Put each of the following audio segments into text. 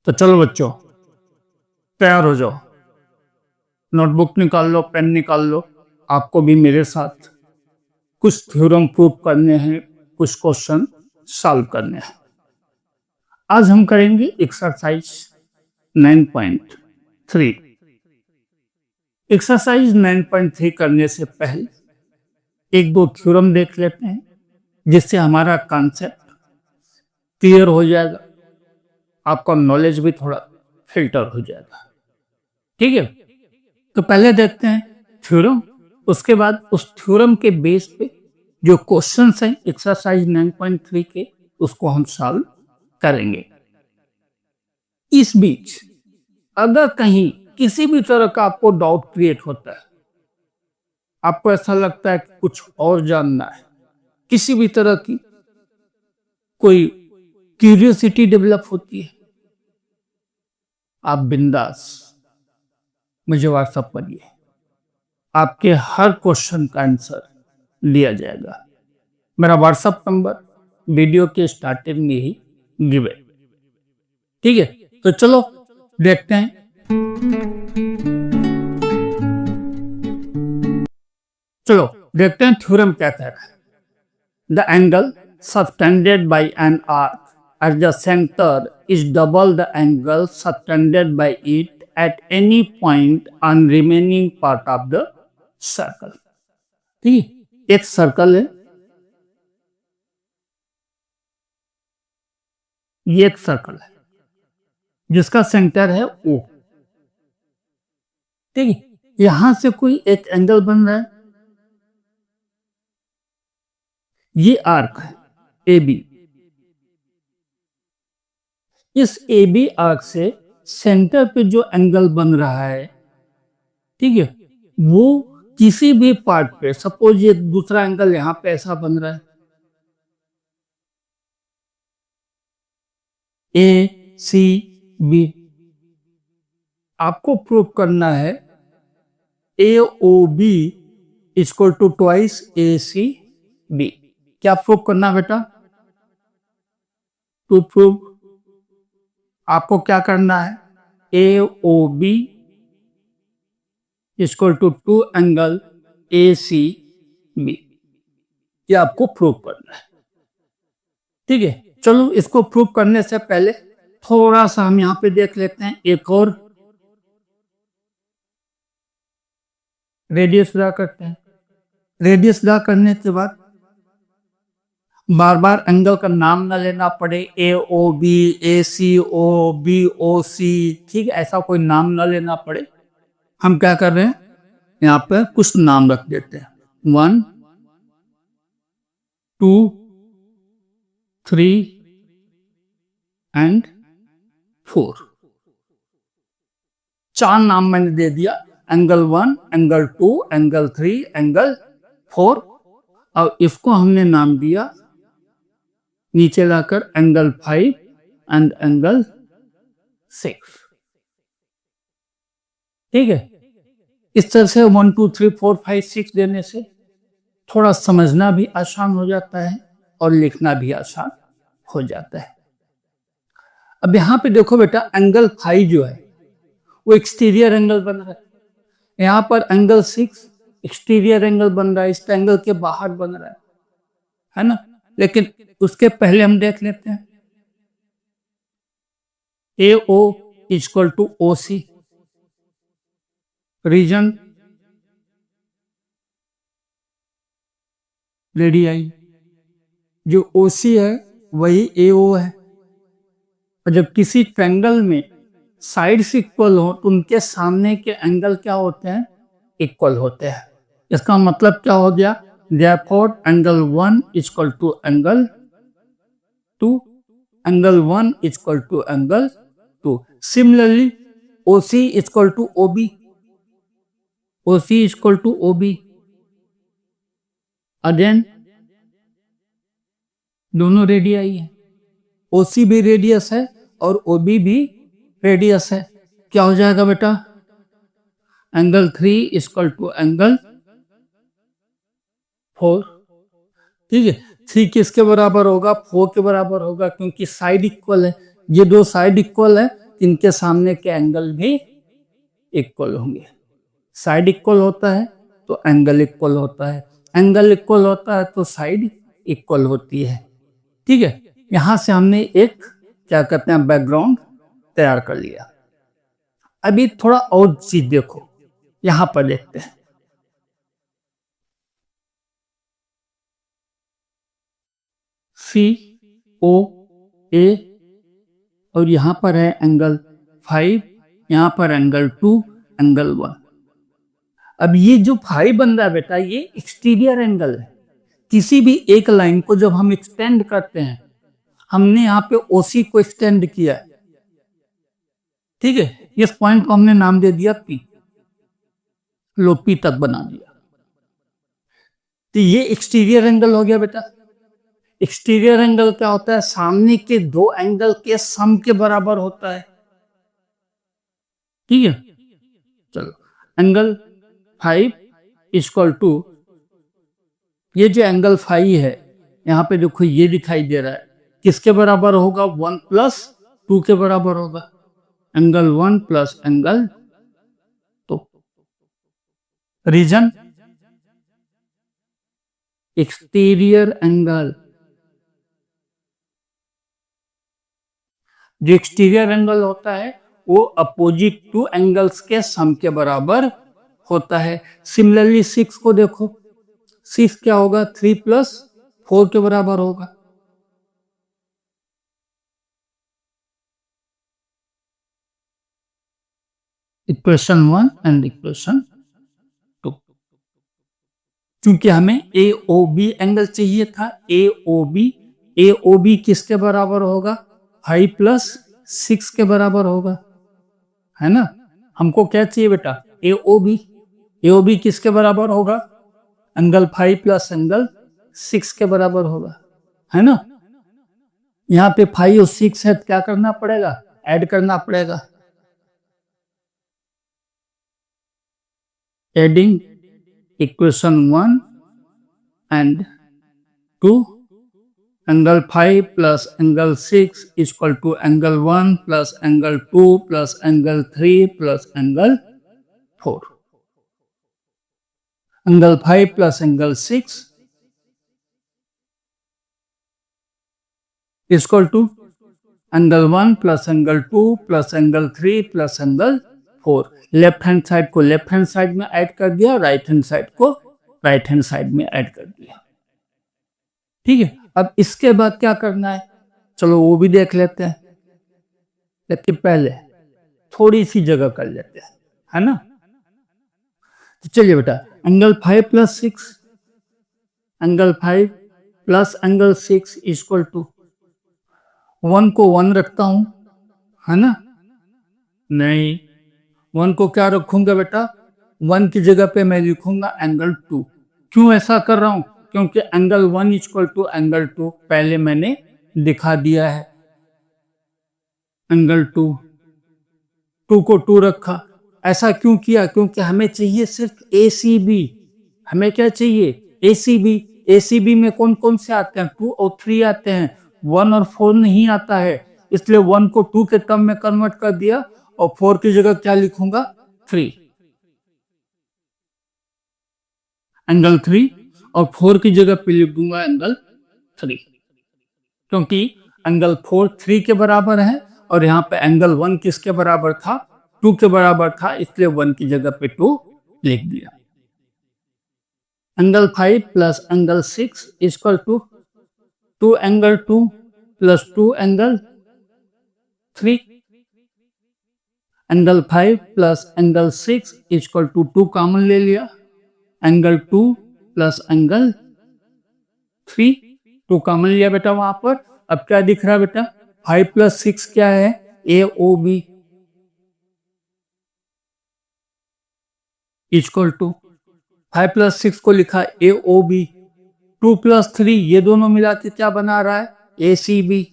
तो चलो बच्चों, तैयार हो जाओ, नोटबुक निकाल लो, पेन निकाल लो। आपको भी मेरे साथ कुछ थ्योरम प्रूव करने हैं, कुछ क्वेश्चन सॉल्व करने हैं। आज हम करेंगे एक्सरसाइज 9.3। एक्सरसाइज 9.3 करने से पहले एक दो थ्योरम देख लेते हैं, जिससे हमारा कॉन्सेप्ट क्लियर हो जाएगा, आपका नॉलेज भी थोड़ा फिल्टर हो जाएगा। ठीक है, तो पहले देखते हैं थ्योरम, उसके बाद उस थ्योरम के बेस पे जो क्वेश्चंस हैं एक्सरसाइज 9.3 के, उसको हम सॉल्व करेंगे। इस बीच अगर कहीं किसी भी तरह का आपको डाउट क्रिएट होता है, आपको ऐसा लगता है कि कुछ और जानना है, किसी भी तरह की कोई क्यूरियोसिटी डेवलप होती है, आप बिंदास मुझे व्हाट्सएप करिए, आपके हर क्वेश्चन का आंसर लिया जाएगा। मेरा व्हाट्सएप नंबर वीडियो के स्टार्टिंग में ही गिवन। ठीक है, तो चलो देखते हैं। चलो देखते हैं थ्योरम क्या कह रहा है। The angle subtended bye an arc at the center is double the angle subtended by it at any point on remaining part of the circle. ठीक है, एक सर्कल है, ये एक सर्कल है जिसका सेंटर है O। ठीक है, यहां से कोई एक एंगल बन रहा है, ये आर्क है AB। इस AB आर्क से सेंटर पे जो एंगल बन रहा है, ठीक है, वो किसी भी पार्ट पे, सपोज ये दूसरा एंगल यहां पे ऐसा बन रहा है, ACB, आपको प्रूव करना है AOB equal to twice ACB। क्या प्रूव करना बेटा? टू प्रूव आपको क्या करना है, AOB equal to 2 angle ACB, ये आपको प्रूव करना है। ठीक है, चलो इसको प्रूव करने से पहले थोड़ा सा हम यहां पे देख लेते हैं, एक और रेडियस ड्रा करते हैं। रेडियस ड्रा करने के बाद बार बार एंगल का नाम ना लेना पड़े, AOB, ACO, BOC, ठीक है, ऐसा कोई नाम ना लेना पड़े। हम क्या कर रहे हैं, यहाँ पे कुछ नाम रख देते हैं, 1, 2, 3 एंड 4। 4 नाम मैंने दे दिया, एंगल 1, एंगल 2, एंगल 3, एंगल 4। और इसको हमने नाम दिया नीचे लाकर एंगल 5 एंड एंगल 6। ठीक है, इस तरह से 1, 2, 3, 4, 5, 6 देने से थोड़ा समझना भी आसान हो जाता है और लिखना भी आसान हो जाता है। अब यहां पे देखो बेटा, एंगल 5 जो है वो एक्सटीरियर एंगल बन रहा है, यहां पर एंगल 6 एक्सटीरियर एंगल बन रहा है, इस एंगल के बाहर बन रहा है ना। लेकिन उसके पहले हम देख लेते हैं, AO equal to OC, reason radii, जो OC है वही AO है। और जब किसी ट्रायंगल में साइड्स इक्वल हो तो उनके सामने के एंगल क्या होते हैं, इक्वल होते हैं। इसका मतलब क्या हो गया, therefore angle 1 equal to angle 2, angle 1 equal to angle 2। Similarly OC equal to OB, OC equal to OB। Again दोनों रेडियाई है, OC भी रेडियस है और OB भी रेडियस है। क्या हो जाएगा बेटा, एंगल 3 इक्वल टू एंगल 4। ठीक है, 3 किसके बराबर होगा, 4 के बराबर होगा, क्योंकि साइड इक्वल है। ये दो साइड इक्वल है इनके सामने के एंगल भी इक्वल होंगे। साइड इक्वल होता है तो एंगल इक्वल होता है, एंगल इक्वल होता है तो साइड इक्वल होती है। ठीक है, यहां से हमने एक क्या कहते हैं बैकग्राउंड तैयार कर लिया। अभी थोड़ा और चीज देखो, यहां पर देखते हैं। सी ओ ए और यहां पर है एंगल 5, यहां पर एंगल 2, एंगल 1। अब ये जो 5 बन रहा है बेटा, ये एक्सटीरियर एंगल है। किसी भी एक लाइन को जब हम एक्सटेंड करते हैं, हमने यहाँ पे ओसी को एक्सटेंड किया है, ठीक है, इस पॉइंट को हमने नाम दे दिया पी, लो पी तक बना दिया। तो ये एक्सटीरियर एंगल हो गया बेटा। एक्सटीरियर एंगल क्या होता है? सामने के दो एंगल के सम के बराबर होता है। ठीक है, चलो एंगल 5 इक्वल टू, ये जो एंगल 5 है यहां पे देखो ये दिखाई दे रहा है, किसके बराबर होगा? 1 प्लस 2 के बराबर होगा। Angle 1 plus angle 2। Reason exterior angle. जो एक्सटीरियर एंगल होता है वो अपोजिट टू एंगल्स के सम के बराबर होता है। सिमिलरली 6 को देखो, 6 क्या होगा? 3 प्लस 4 के बराबर होगा। Equation 1 and equation 2। क्योंकि हमें ए ओ बी एंगल चाहिए था, ए ओ बी किसके बराबर होगा? 5 प्लस 6 के बराबर होगा, है ना। हमको क्या चाहिए बेटा? ए ओ बी किसके बराबर होगा? एंगल 5 प्लस एंगल 6 के बराबर होगा, है ना। यहाँ पे 5 और 6 है, क्या करना पड़ेगा? ऐड करना पड़ेगा। Adding equation 1 and 2, angle 5 plus angle 6 equal to angle 1 plus angle 2 plus angle 3 plus angle 4। Angle 5 plus angle 6 equal to angle 1 plus angle 2 plus angle 3 plus angle 4। Left hand side को left hand side में add कर दिया, right hand side को right hand side में add कर दिया। ठीक है, अब इसके बाद क्या करना है, चलो वो भी देख लेते हैं, लेकिन पहले थोड़ी सी जगह कर लेते हैं, है ना। तो चलिए बेटा, angle 5 plus 6, angle 5 plus angle 6 equal to 1 को 1 रखता हूं, है ना। नहीं, 1 को क्या रखूंगा बेटा? 1 की जगह पे मैं लिखूंगा एंगल 2। क्यों ऐसा कर रहा हूं? क्योंकि एंगल 1 इक्वल टू एंगल 2 पहले मैंने दिखा दिया है। एंगल 2 को 2 रखा। ऐसा क्यों किया? क्योंकि हमें चाहिए सिर्फ ACB। हमें क्या चाहिए? ACB। ACB में कौन कौन से आते हैं? 2 और 3 आते हैं, 1 और 4 नहीं आता है। इसलिए 1 को 2 के टर्म में कन्वर्ट कर दिया और 4 की जगह क्या लिखूंगा? 3। एंगल 3 और 4 की जगह पे लिख दूंगा एंगल 3, क्योंकि एंगल 4 3 के बराबर है और यहाँ पे एंगल 1 किसके बराबर था? 2 के बराबर था, इसलिए 1 की जगह पे 2 लिख दिया। Angle 5 plus angle 6 equal to 2 angle 2 plus 2 angle 3। Angle 5 plus angle 6 equal to 2 common ले लिया, एंगल 2 प्लस एंगल 3, 2 कॉमन लिया बेटा वहां पर। अब क्या दिख रहा है बेटा? 5 प्लस 6 क्या है? AOB इक्वल टू 5 प्लस 6 को लिखा AOB, 2 प्लस 3 ये दोनों मिला के क्या बना रहा है? ACB।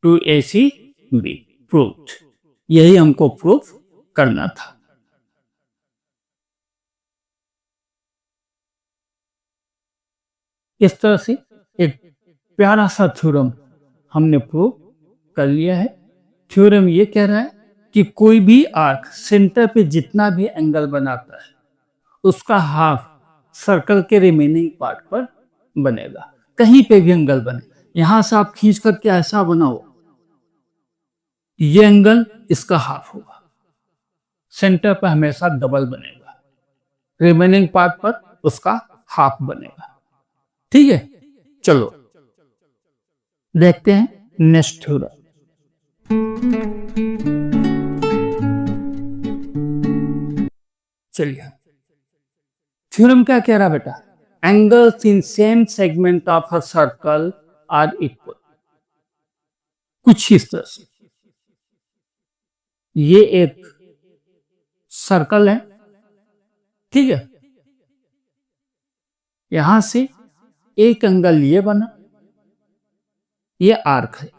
Two ACB proved. यही हमको प्रूफ करना था। इस तरह से एक प्यारा सा थ्योरम हमने प्रूव कर लिया है। थ्योरम ये कह रहा है कि कोई भी आर्क सेंटर पे जितना भी एंगल बनाता है उसका हाफ सर्कल के रिमेनिंग पार्ट पर बनेगा। कहीं पे भी एंगल बने, यहां से आप खींच करके ऐसा बनाओ, ये एंगल इसका हाफ होगा, सेंटर पर हमेशा डबल बनेगा, रिमेनिंग पार्ट पर उसका हाफ बनेगा। ठीक है, चलो देखते हैं नेक्स्ट थ्योरम। चलिए, थ्योरम क्या कह रहा बेटा? Angles in same segment of a circle are equal. कुछ इस तरह से, ये एक सर्कल है, ठीक है, यहां से एक एंगल ये बना, ये आर्क है,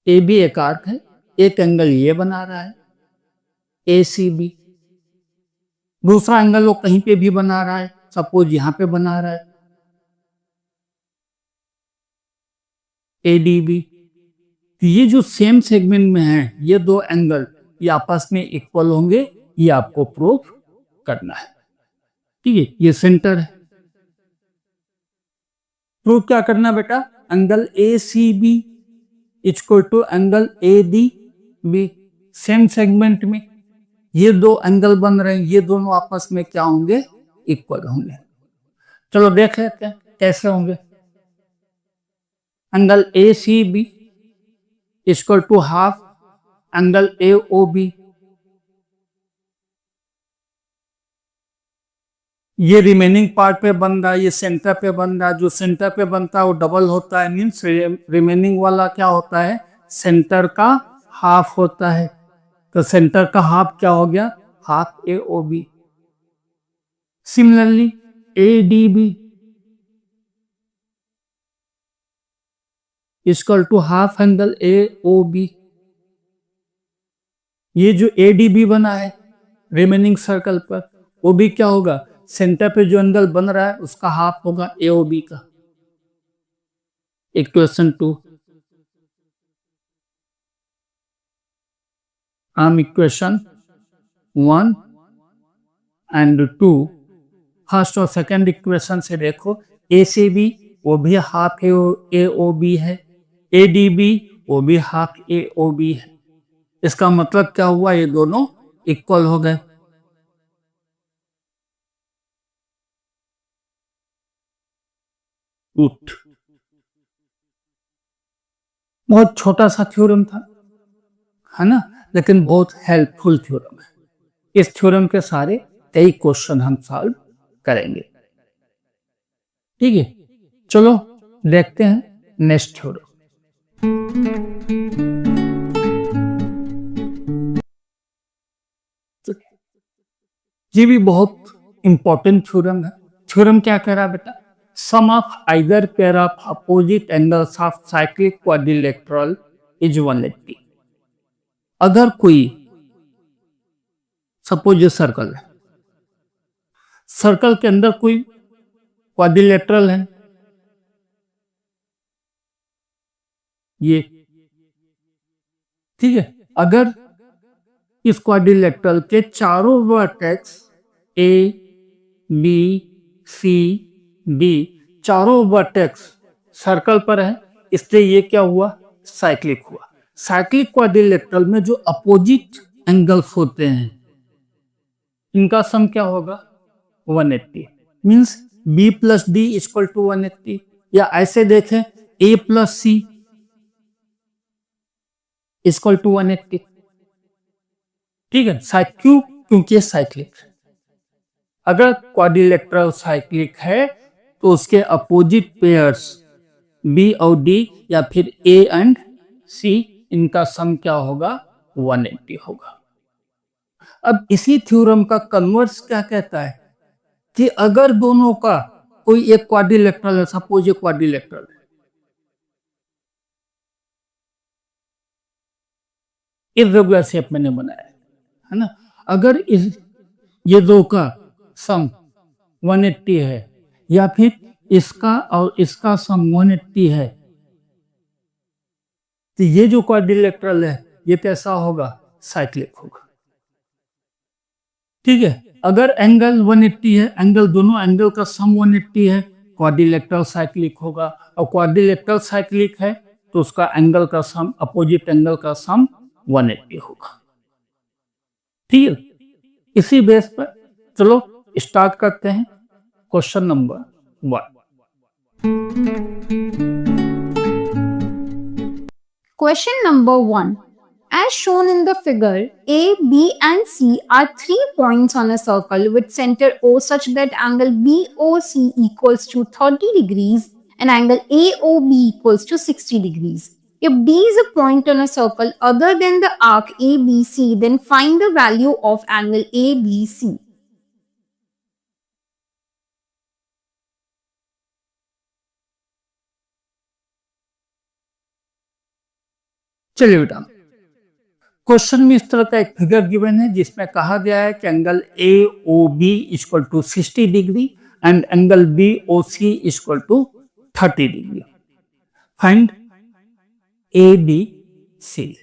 ए बी एक आर्क है, एक एंगल ये बना रहा है ए सी बी, दूसरा एंगल वो कहीं पे भी बना रहा है, सपोज यहां पे बना रहा है ए डी बी। ये जो सेम सेगमेंट में है ये दो एंगल ये आपस में इक्वल होंगे, ये आपको प्रूव करना है। ठीक है, ये सेंटर है, प्रूव क्या करना बेटा? Angle A C B equal to angle A D B. Same segment में ये दो एंगल बन रहे हैं, ये दोनों आपस में क्या होंगे? इक्वल होंगे। चलो देख लेते हैं कैसे होंगे। Angle A C B equal to half angle A O B. ये रिमेनिंग पार्ट पे बन रहा है, ये सेंटर पे बन रहा है। जो सेंटर पे बनता है वो डबल होता है, मीन्स रिमेनिंग वाला क्या होता है? सेंटर का हाफ होता है। तो सेंटर का हाफ क्या हो गया? Half A O B. Similarly A D B equal to half angle A O B. ये जो ए डी बी बना है रिमेनिंग सर्कल पर, वो भी क्या होगा? सेंटर पे जो एंगल बन रहा है उसका हाफ होगा ए ओ बी का। इक्वेशन 2 हम इक्वेशन 1 एंड 2 फर्स्ट और सेकंड इक्वेशन से देखो, ए सी बी वो भी हाफ ए ओ बी है, ए डी बी वो भी हाफ ए ओ बी है। इसका मतलब क्या हुआ? ये दोनों इक्वल हो गए। उठ, बहुत छोटा सा थ्योरम था, है ना, लेकिन बहुत हेल्पफुल थ्योरम है। इस थ्योरम के सारे कई क्वेश्चन हम सॉल्व करेंगे। ठीक है, चलो देखते हैं नेक्स्ट थ्योरम। ये भी बहुत इंपॉर्टेंट थ्योरम है। थ्योरम क्या कह रहा है बेटा? Sum of either pair of opposite angles of cyclic quadrilateral is 180। अगर कोई, सपोज ये सर्कल है, सर्कल के अंदर कोई क्वाड्रिलेटरल है, ये, ठीक है, अगर इस क्वाड्रिलेटरल के चारों vertex A B C D चारों वर्टेक्स सर्कल पर है, इसलिए ये क्या हुआ? साइक्लिक हुआ। साइक्लिक क्वाड्रिलेटरल में जो अपोजिट एंगल्स होते हैं इनका सम क्या होगा? 180। Means B plus D equal to 180, या ऐसे देखें A plus C equal to 180। ठीक है, क्यों? क्योंकि ये साइक्लिक है। अगर क्वाड्रिलेटरल साइक्लिक है तो उसके अपोजिट पेयर्स बी और डी या फिर ए एंड सी, इनका सम क्या होगा? 180 होगा। अब इसी थ्योरम का कन्वर्स क्या कहता है कि अगर दोनों का कोई एक क्वाड्रिलेटरल है, सपोज ये क्वाड्रिलेटरल है, इर्रेगुलर शेप मैंने बनाया है ना, अगर ये दो का सम 180 है, या फिर इसका और इसका सम 180 है, तो ये जो क्वाड्रिलेटरल है ये कैसा होगा? साइक्लिक होगा। ठीक है, अगर एंगल 180 है, एंगल दोनों एंगल का सम 180 है, क्वाड्रिलेटरल साइक्लिक होगा। और क्वाड्रिलेटरल साइक्लिक है तो उसका एंगल का सम, अपोजिट एंगल का सम 180 होगा। ठीक है, इसी बेस पर चलो स्टार्ट करते हैं question number 1। Question number 1. As shown in the figure, A, B and C are 3 points on a circle with center O such that angle BOC equals to 30 degrees and angle AOB equals to 60 degrees. If D is a point on a circle other than the arc ABC, then find the value of angle ABC. चलिए बेटा, question में इस तरह का एक figure given है जिसमें कहा गया है कि angle AOB equal to 60 degree and angle BOC equal to 30 degree. Find ABC।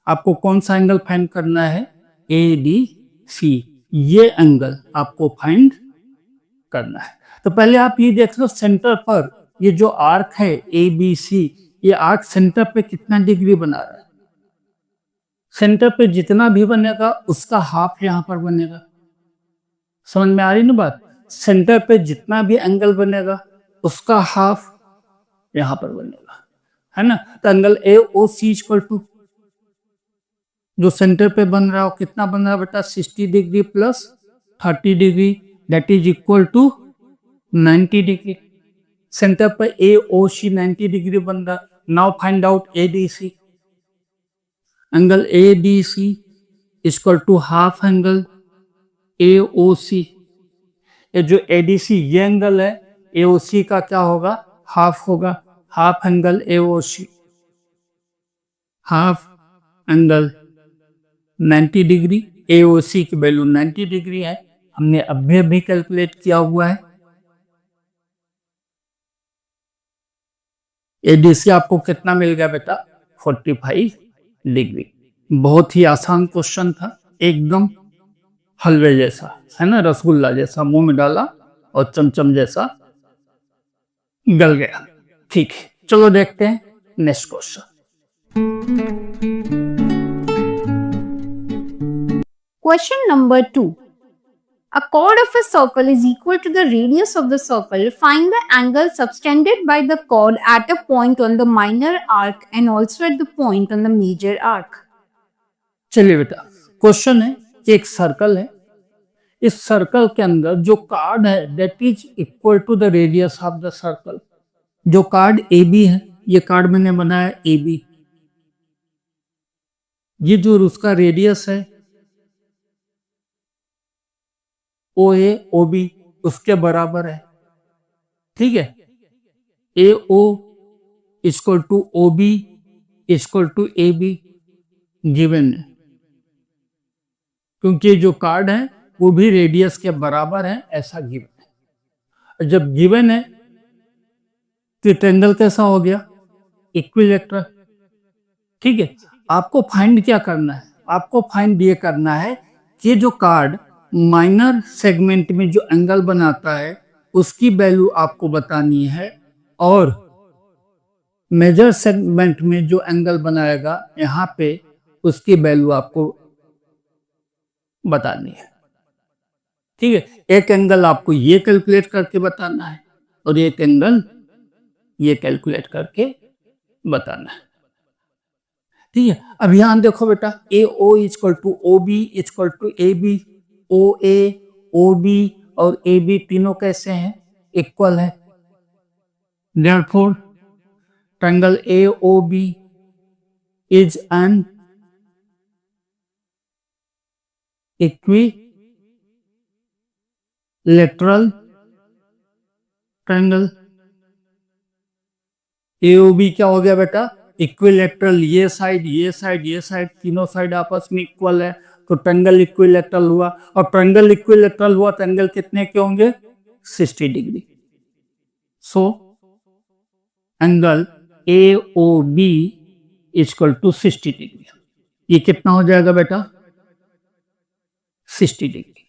आपको कौन सा एंगल फाइंड करना है? ADC। ये एंगल आपको फाइंड करना है। तो पहले आप ये देख लो, सेंटर पर ये जो आर्क है ABC, ये आर्क सेंटर पे कितना डिग्री बना रहा है? सेंटर पे जितना भी बनेगा उसका हाफ यहां पर बनेगा। समझ में आ रही ना बात? सेंटर पे जितना भी एंगल बनेगा उसका हाफ यहां पर बनेगा, है ना। तो एंगल AOC इक्वल टू जो सेंटर पे बन रहा हो कितना बन रहा है बेटा? 60 degree plus 30 degree, that is equal to 90 degree. Centre पर AOC 90 डिग्री बन रहा। Now find out ADC। Angle ADC equal to half angle AOC। ये जो ADC ये एंगल है, AOC का क्या होगा? हाफ होगा। Half angle AOC, half angle 90 degree. AOC की वैल्यू 90 डिग्री है, हमने अभी कैलकुलेट किया हुआ है। ADC आपको कितना मिल गया बेटा? 45 डिग्री। बहुत ही आसान क्वेश्चन था, एकदम हलवे जैसा, है ना, रसगुल्ला जैसा, मुंह में डाला और चमचम जैसा गल गया। ठीक है, चलो देखते हैं next question. Question number 2. A chord of a circle is equal to the radius of the circle. Find the angle subtended by the chord at a point on the minor arc and also at the point on the major arc. चलिए बेटा, question है कि एक circle है, इस circle के अंदर जो कार्ड है that is equal to the radius of the circle. जो कार्ड AB है, ये कार्ड मैंने बनाया AB, ये जो उसका रेडियस है OA OB उसके बराबर है। ठीक है, AO equal to OB equal to AB given है, क्योंकि जो कार्ड है वो भी रेडियस के बराबर है, ऐसा गिवन है। जब गिवन है तो ट्रायंगल कैसा हो गया? इक्विलैटरल। ठीक है, आपको फाइंड क्या करना है? आपको फाइंड ये करना है कि जो कार्ड माइनर सेगमेंट में जो एंगल बनाता है उसकी वैल्यू आपको बतानी है, और मेजर सेगमेंट में जो एंगल बनाएगा यहाँ पे उसकी वैल्यू आपको बतानी है। ठीक है, एक एंगल आपको ये कैलकुलेट करके बताना है और एक एंगल ये कैलकुलेट करके बताना है। ठीक है, अब यहां देखो बेटा, AO equal to OB equal to AB, OA OB और AB तीनों कैसे हैं? इक्वल है। Therefore, triangle AOB is an equilateral triangle। AOB क्या हो गया बेटा? इक्विलैटरल। ये साइड ये साइड ये साइड तीनों साइड आपस में इक्वल है, तो ट्रायंगल इक्विलैटरल हुआ। और ट्रायंगल इक्विलैटरल हुआ तो एंगल कितने के होंगे? 60 degree. So angle AOB equal to 60 degree. ये कितना हो जाएगा बेटा? 60 डिग्री।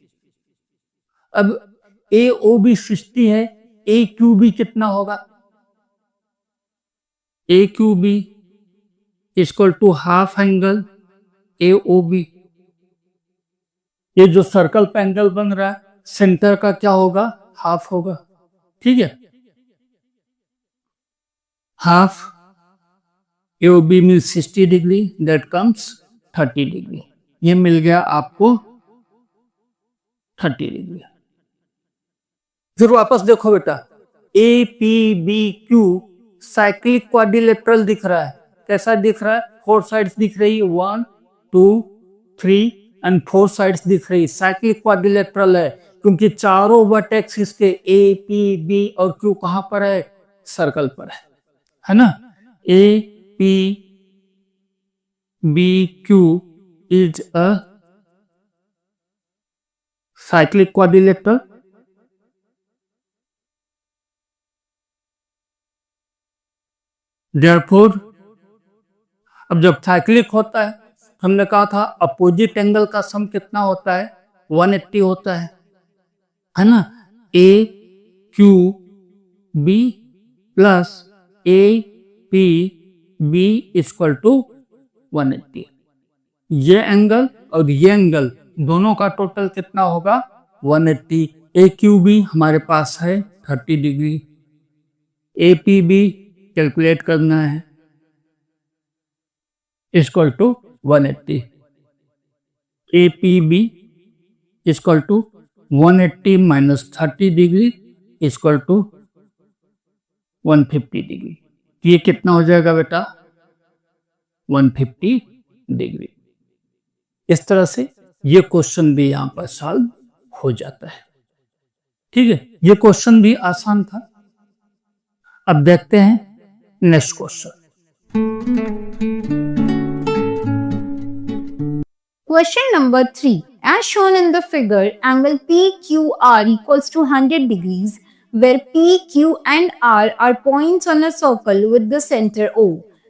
अब AOB 60 है, AQB कितना होगा? AQB equal to half angle AOB। ये जो सर्कल पे एंगल बन रहा है, सेंटर का क्या होगा? हाफ होगा। ठीक है, half AOB means 60 degree, that comes 30 degree. ये मिल गया आपको 30 डिग्री। फिर वापस देखो बेटा, APBQ साइक्लिक क्वाड्रिलेटरल दिख रहा है। कैसा दिख रहा है? 4 साइड्स दिख रही है, 1 2 3 एंड 4 साइड्स दिख रही है। साइक्लिक क्वाड्रिलेटरल है क्योंकि चारों वर्टेक्स इसके APB और Q कहां पर है? सर्कल पर है ना? APBQ is a cyclic quadrilateral. Therefore, अब जब साइक्लिक होता है, हमने कहा था अपोजिट एंगल का सम कितना होता है? 180 होता है ना? AQB plus APB equal to 180। ये एंगल और ये एंगल दोनों का टोटल कितना होगा? 180। AQB हमारे पास है 30 डिग्री, APB कैलकुलेट करना है equal to 180। APB equal to 180 minus 30 degree equal to 150 degree. ये कितना हो जाएगा बेटा? 150 डिग्री। इस तरह से ये क्वेश्चन भी यहां पर सॉल्व हो जाता है। ठीक है, ये क्वेश्चन भी आसान था। अब देखते हैं next question. Question number 3. As shown in the figure, angle PQR equals to 100 degrees, where P, Q and R are points on a circle with the center O.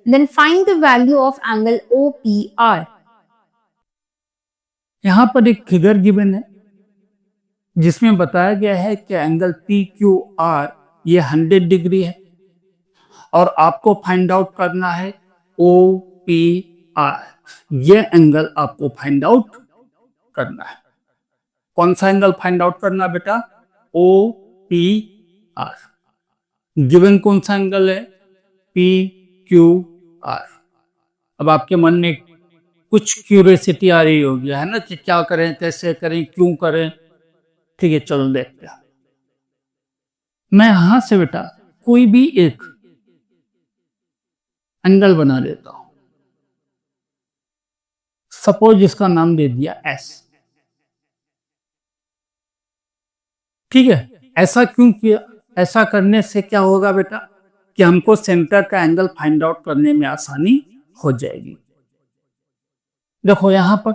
Then find the value of angle OPR. यहां पर एक figure given है जिसमें बताया गया है कि angle PQR ये 100 डिग्री है और आपको फाइंड आउट करना है OPR। ये एंगल आपको फाइंड आउट करना है। कौन सा एंगल फाइंड आउट करना बेटा? OPR। गिवन कौन सा एंगल है? PQR। अब आपके मन में कुछ क्यूरियोसिटी आ रही होगी, है ना, कि क्या करें, कैसे करें, क्यों करें। ठीक है, चलो देखते हैं। मैं यहां से बेटा कोई भी एक एंगल बना लेता हूं। सपोज इसका नाम दे दिया S। ठीक है, ऐसा क्यों किया? ऐसा करने से क्या होगा बेटा कि हमको सेंटर का एंगल फाइंड आउट करने में आसानी हो जाएगी। देखो यहां पर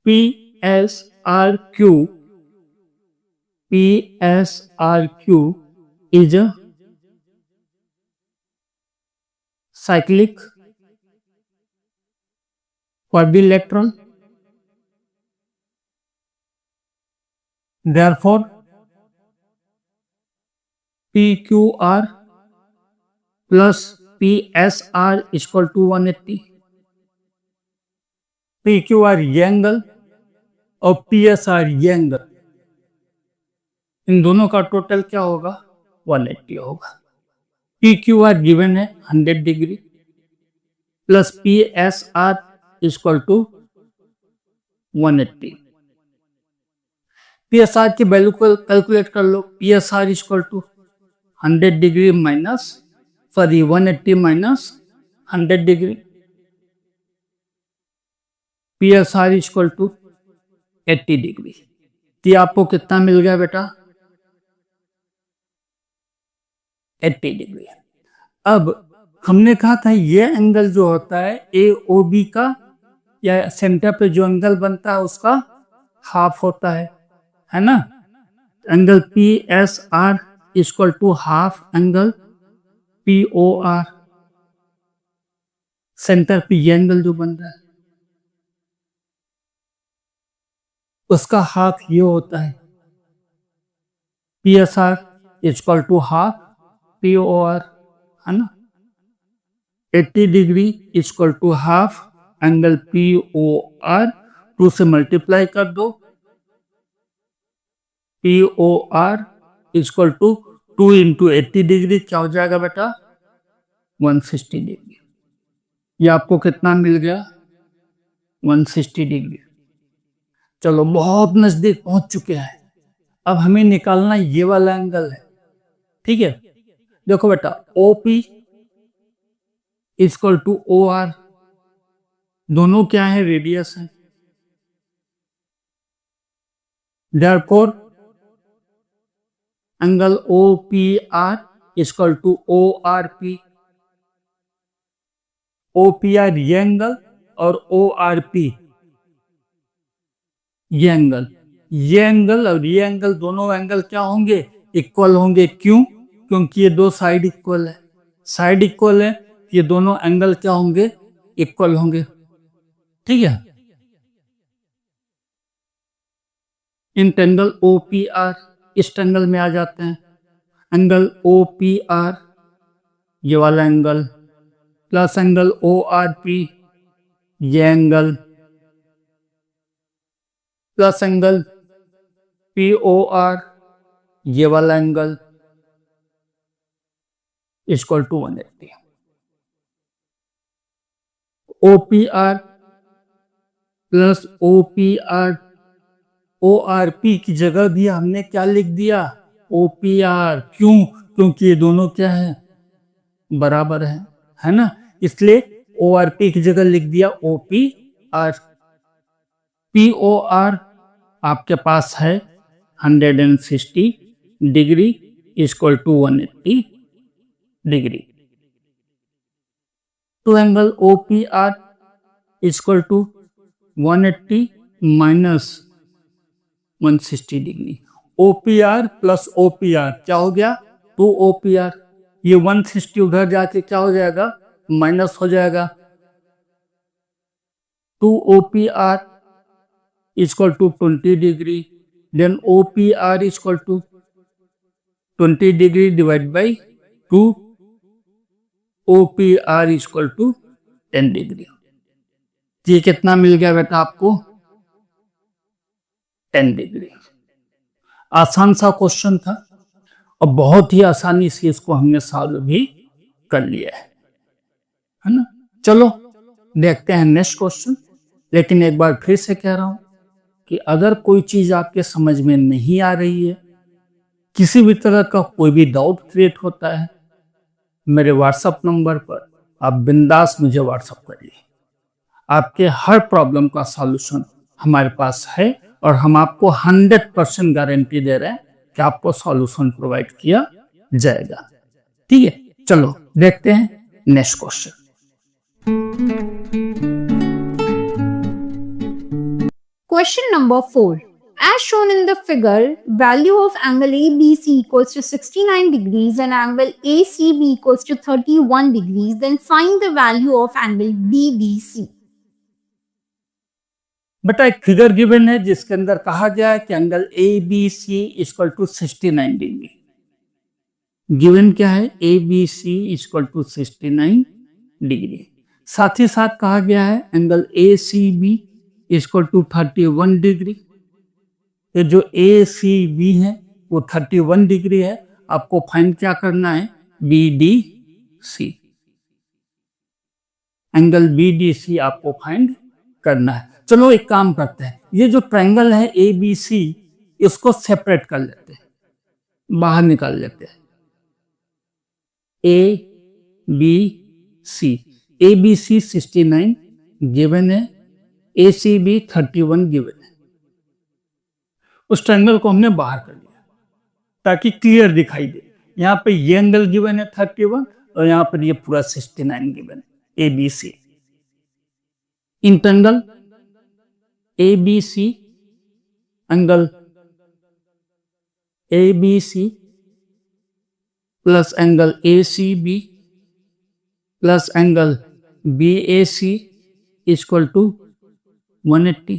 PSRQ is a cyclic quadrilateral. Therefore, PQR plus PSR equal to 180. PQR ये एंगल और PSR ये एंगल, इन दोनों का टोटल क्या होगा? 180 होगा। PQR गिवन है 100 degree plus PSR equal to 180। PSR की वैल्यू को कैलकुलेट कर लो। PSR equal to 100 degree minus 180 minus 100 degree. PSR equal to 80 degree. तो आपको कितना मिल गया बेटा? 80 डिग्री। अब हमने कहा था ये एंगल जो होता है AOB का या सेंटर पे जो एंगल बनता है उसका हाफ होता है ना। Angle PSR equal to half angle P O R, centre पे ये एंगल जो बन रहा है उसका हाफ ये होता है, P S R equal to half P O R, है ना। 80 degree equal to half angle P O R, 2 से मल्टीप्लाई कर दो, P O R equal to 2 into 80 degree क्या हो जाएगा बेटा, 160 डिग्री। ये आपको कितना मिल गया, 160 डिग्री। चलो बहुत नजदीक पहुंच चुके हैं, अब हमें निकालना ये वाला एंगल है, ठीक है। देखो बेटा OP इक्वल टू OR, दोनों क्या है, रेडियस है। Therefore angle OPR equal to ORP। OPR ये एंगल और ORP ये एंगल, ये एंगल और ये एंगल, दोनों एंगल क्या होंगे, इक्वल होंगे। क्यों? क्योंकि ये दो साइड इक्वल है, साइड इक्वल है, ये दोनों एंगल क्या होंगे, इक्वल होंगे, ठीक है। इन एंगल OPR इस एंगल में आ जाते हैं, एंगल OPR ये वाला एंगल प्लस एंगल ORP ये एंगल प्लस एंगल POR ये वाला angle equal to 180। OPR plus OPR, ORP की जगह भी हमने क्या लिख दिया, OPR। क्यों? क्योंकि ये दोनों क्या है, बराबर है ना, इसलिए ORP की जगह लिख दिया OPR। POR आपके पास है 160 डिग्री इक्वल टू 180 डिग्री। तो angle OPR equal to 180 minus 160 degree. OPR plus OPR क्या हो गया, 2OPR। ये 160 उधर जाके क्या हो जाएगा, माइनस हो जाएगा। 2OPR equal to 20 degree, then OPR equal to 20 degree divide by 2, OPR equal to 10 degree. ये कितना मिल गया बेटा आपको, 10 डिग्री। आसान सा क्वेश्चन था और बहुत ही आसानी से इसको हमने सॉल्व भी कर लिया है ना। चलो देखते हैं नेक्स्ट क्वेश्चन। लेकिन एक बार फिर से कह रहा हूं कि अगर कोई चीज आपके समझ में नहीं आ रही है, किसी भी तरह का कोई भी डाउट क्रिएट होता है, मेरे व्हाट्सएप नंबर पर आप बिंदास मुझे व्हाट्सएप करिए। आपके हर प्रॉब्लम का सॉल्यूशन हमारे पास है और हम आपको 100% गारंटी दे रहे हैं कि आपको सॉल्यूशन प्रोवाइड किया जाएगा, ठीक है। चलो देखते हैं next question. Question number 4. As shown in the figure, value of angle ABC equals to 69 degrees and angle ACB equals to 31 degrees. Then find the value of angle BBC. बेटा एक figure given है जिसके अंदर कहा गया है कि angle ABC equal to 69 degree. Given क्या है, ABC इक्वल टू 69 डिग्री। साथ ही साथ कहा गया है angle ACB equal to 31 degree. ये जो ACB है वो 31 डिग्री है। आपको फाइंड क्या करना है, BDC। एंगल BDC आपको फाइंड करना है। चलो एक काम करते हैं, ये जो ट्रायंगल है ABC इसको सेपरेट कर लेते हैं, बाहर निकाल लेते हैं। ABC, ABC 69 गिवन है, ACB 31 गिवन है। उस ट्रायंगल को हमने बाहर कर लिया ताकि क्लियर दिखाई दे। यहाँ पे ये एंगल गिवन है 31 और यहाँ पर ये पूरा 69 गिवन है, ABC। Internal ABC angle ABC plus angle ACB plus angle BAC equal to 180।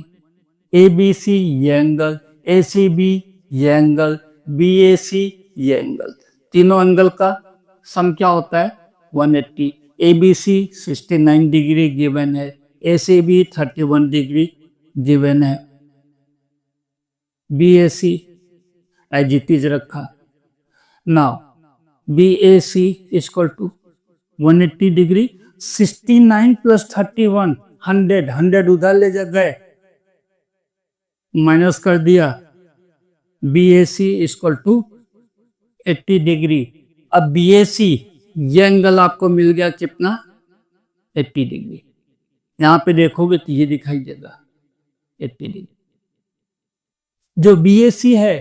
ABC ये एंगल, ACB ये एंगल, BAC ये एंगल, तीनों एंगल का सम क्या होता है 180। ABC 69 डिग्री गिवन है, ACB 31 डिग्री गिवन है, BAC एज इट इज रखा। Now BAC equal to 180 degree, 69 plus 31 100 उधर ले जा गए, माइनस कर दिया, BAC इक्वल टू 80 डिग्री। अब BAC ये एंगल आपको मिल गया कितना 80 डिग्री। यहां पे देखोगे तो ये दिखाई देगा 80 डिग्री। जो BAC है,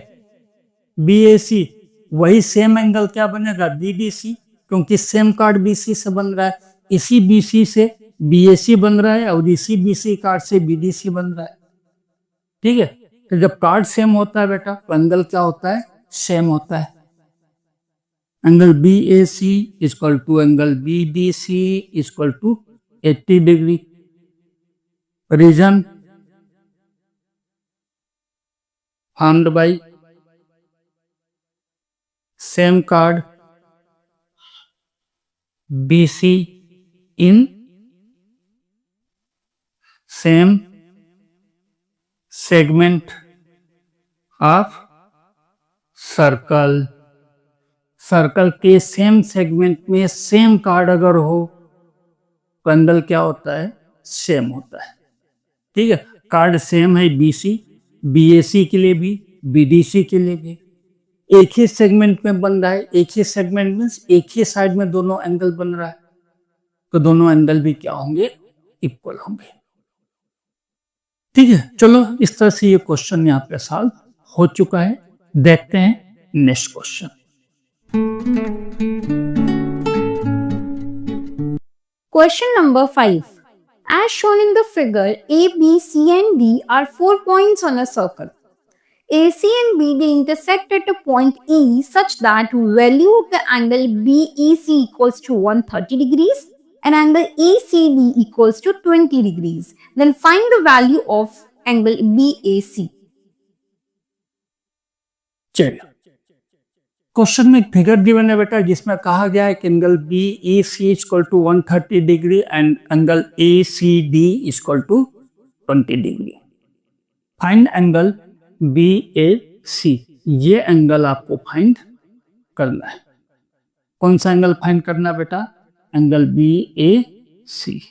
BAC वही सेम एंगल क्या बनेगा BDC, क्योंकि सेम कार्ड BC से बन रहा है, इसी BC से BAC बन रहा है और इसी BC कार्ड से BDC बन रहा है। ठीक है, तो जब कार्ड सेम होता है बेटा तो एंगल क्या होता है सेम होता है। Angle BAC equal to angle BDC equal to 80 degree. Reason found by same chord BC in same segment of circle. Circle के सेम सेगमेंट में सेम कार्ड अगर हो तो एंगल क्या होता है सेम होता है। ठीक है, कार्ड सेम है BC, BAC के लिए भी BDC के लिए भी, एक ही सेगमेंट में बन रहा है, एक ही सेगमेंट में एक ही साइड में दोनों एंगल बन रहा है, तो दोनों एंगल भी क्या होंगे इक्वल होंगे। ठीक है, चलो इस तरह से ये क्वेश्चन यहाँ पे सॉल्व हो चुका है। देखते हैं next question. Question number 5. As shown in the figure, A, B, C and D are 4 points on a circle. AC and BD intersect at a point E such that value of the angle BEC equals to 130 degrees and angle ACD equals to 20 degrees. Then find the value of angle BAC. चलिए, question में एक figure given है बेटा जिसमें कहा गया है कि angle BEC equal to 130 degree and angle ACD equal to 20 degree. Find angle BAC, ये एंगल आपको फाइंड करना है। कौन सा एंगल फाइंड करना है बेटा एंगल BAC।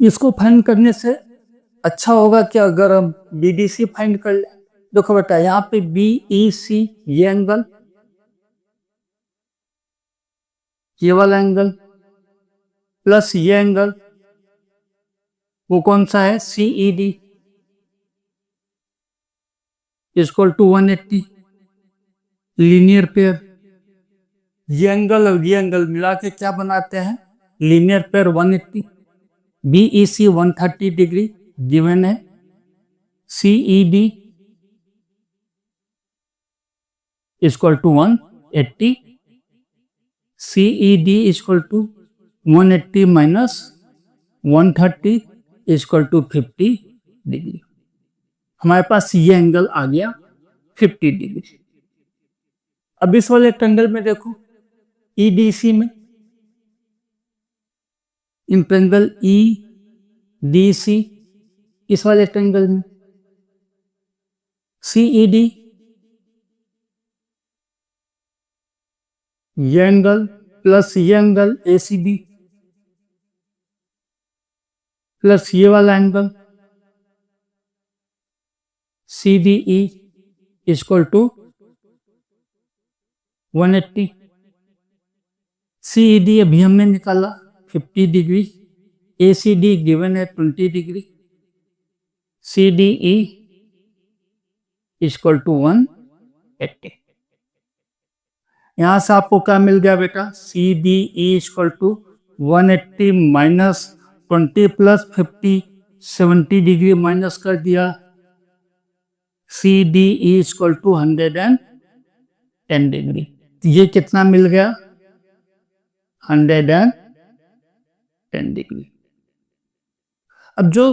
इसको फाइंड करने से अच्छा होगा कि अगर हम BDC फाइंड कर ले। देखो बेटा यहाँ पे BEC ये एंगल, ये वाला एंगल प्लस ये एंगल, वो कौन सा है CED equal to 180। Linear pair, ये एंगल और ये एंगल मिला के क्या बनाते हैं linear pair 180। BEC 130 degree given है, CED equal to 180, CED equal to 180 minus 130 equal to 50 degree. हमारे पास ये एंगल आ गया 50 डिग्री। अब इस वाले ट्रायंगल में देखो EDC में, इन ट्रायंगल EDC, इस वाले ट्रायंगल में CED, ये एंगल प्लस ये एंगल ACB प्लस ये वाला angle CDE equal to 180। CED अभी हमने निकाला 50 डिग्री, ACD गिवन है 20 डिग्री, CDE इक्वल टू 180। यहां से आपको क्या मिल गया बेटा CDE equal to 180 minus 20 plus 50, 70 degree minus कर दिया, CDE इक्वल टू 110 10 डिग्री। तो ये कितना मिल गया? 110 डिग्री। अब जो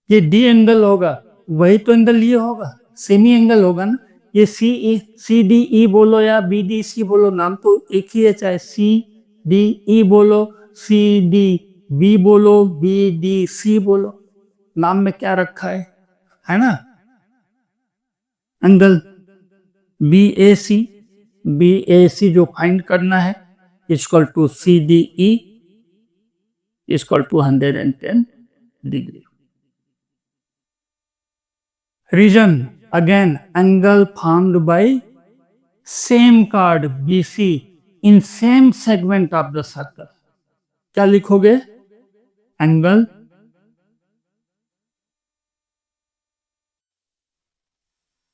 ये डी एंगल होगा वही तो एंगल ये होगा, सेमी एंगल होगा ना। ये सी डी ई बोलो या बी डी सी बोलो, नाम तो एक ही है, चाहे सी डी ई बोलो, सी डी बी बोलो, बी डी सी बोलो, नाम में क्या रखा है ना। एंगल बी ए सी जो फाइंड करना है equal to C D E equal to 110 degree. Region, again, angle formed by same chord BC in same segment of the circle. क्या लिखोगे? Angle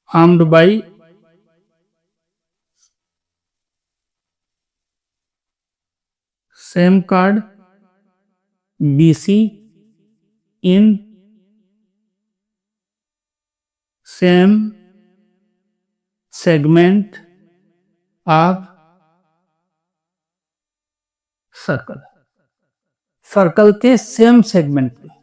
formed by same chord BC in same segment of circle. Circle के same segment में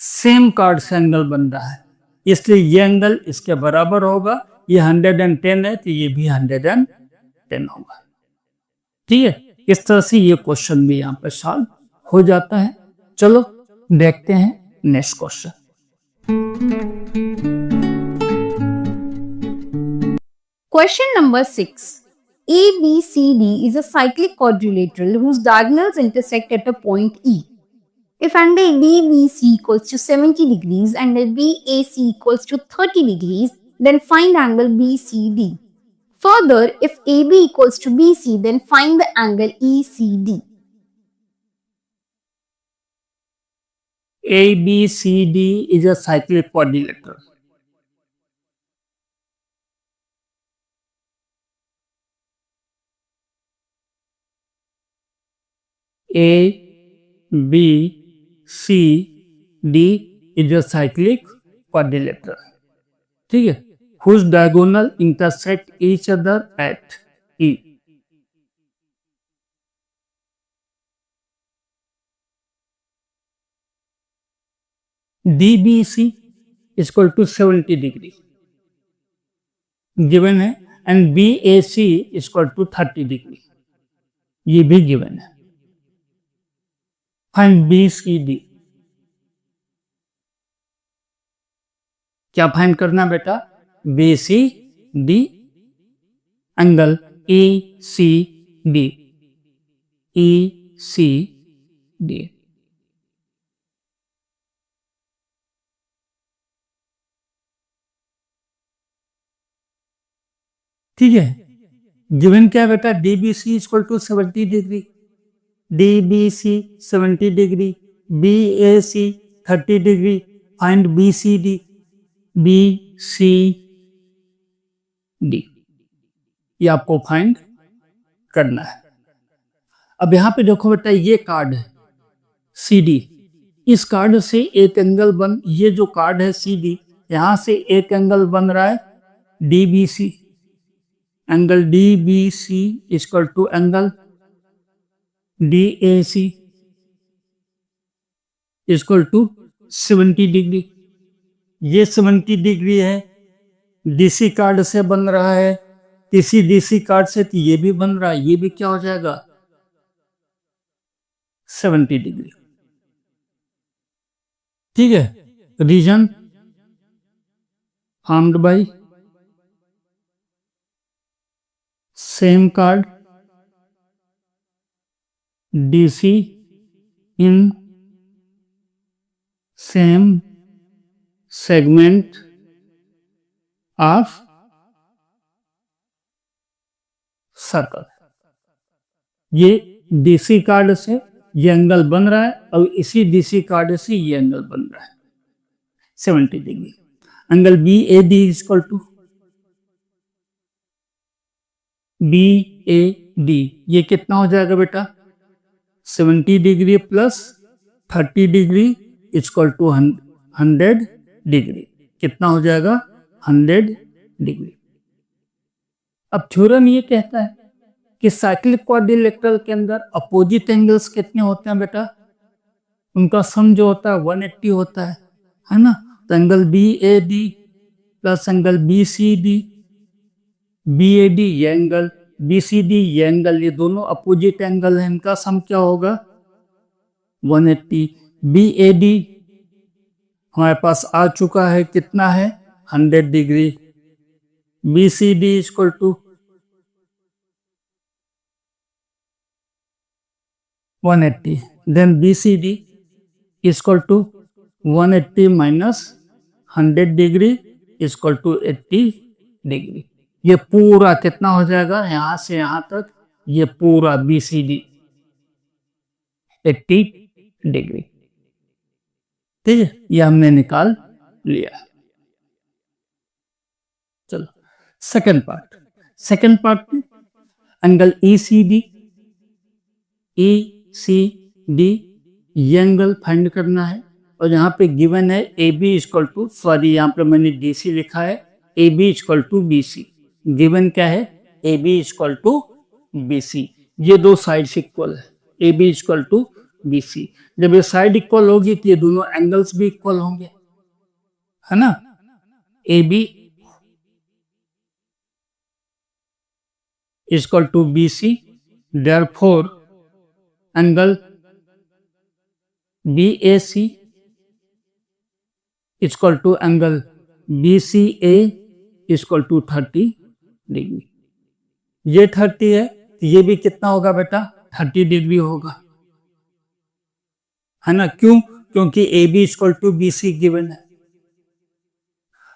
same card से angle बन रहा है, इसलिए ये एंगल इसके बराबर होगा। ये 110 है तो ये भी 110 होगा। ठीक है, इस तरह से ये क्वेश्चन भी यहाँ पे सॉल्व हो जाता है। चलो देखते हैं next question. Question number 6. ABCD is a cyclic quadrilateral whose diagonals intersect at a point E. If angle BBC equals to 70 degrees and angle BAC equals to 30 degrees, then find angle BCD. Further, if AB equals to BC, then find the angle ECD. ABCD is a cyclic quadrilateral. A, B, C, D is a cyclic quadrilateral. ठीक है, whose diagonal intersect each other at E. DBC is equal to 70 degree given है, and BAC is equal to 30 degree, ये भी given है। Find BCD। क्या find करना बेटा? BCD angle ECD। ठीक है, गिवन क्या बेटा? DBC equal to 70 degree, DBC 70 degree, BAC 30 degree, find BCD। ये आपको फाइंड करना है। अब यहां पे देखो बेटा, ये कार्ड है CD, इस कार्ड से एक एंगल ये जो कार्ड है CD, यहां से एक एंगल बन रहा है DBC। Angle DBC equal to angle DAC equal to 70 degree. ये 70 डिग्री है, DC कार्ड से बन रहा है, किसी DC कार्ड से तो ये भी बन रहा है, ये भी क्या हो जाएगा? 70 डिग्री। ठीक है, reason formed by same chord DC in same segment of circle. ये DC कार्ड से ये एंगल बन रहा है और इसी DC कार्ड से ये एंगल बन रहा है 70 degree. Angle BAD equal to BAD, ये कितना हो जाएगा बेटा? 70 degree plus 30 degree equal to 100 degree. कितना हो जाएगा? 100 डिग्री। अब थ्योरम ये कहता है कि साइक्लिक क्वाड्रिलेटरल के अंदर अपोजिट एंगल्स कितने होते हैं बेटा, उनका सम जो होता है 180 होता है ना। तो angle B A D plus angle B C D, B A D ये एंगल, बी सी डी ये एंगल, ये दोनों अपोजिट एंगल है, इनका सम क्या होगा 180। बी ए डी हमारे पास आ चुका है, कितना है 100 degree. B C D equal to 180, then B C D equal to 180 minus 100 degree equal to 80 degree. ये पूरा कितना हो जाएगा, यहां से यहां तक ये पूरा बी सी डी 80 डिग्री। ठीक है, ये हमने निकाल लिया। चलो सेकंड पार्ट में एंगल ई सी डी ये एंगल फाइंड करना है। और यहाँ पे गिवन है A B equal to, sorry यहाँ पे मैंने डी सी लिखा है, A B equal to B C. Given क्या है, A B equal to B C. ये दो साइड्स इक्वल है, A B equal to B C. जब ये साइड इक्वल होगी तो ये दोनों एंगल्स भी इक्वल होंगे, है ना। A B equal to B C, therefore angle B A C equal to angle B C A equal to 30 degree. ये 30 है तो ये भी कितना होगा बेटा 30 डिग्री होगा, है ना। क्यों, क्योंकि A B equal to B C given है।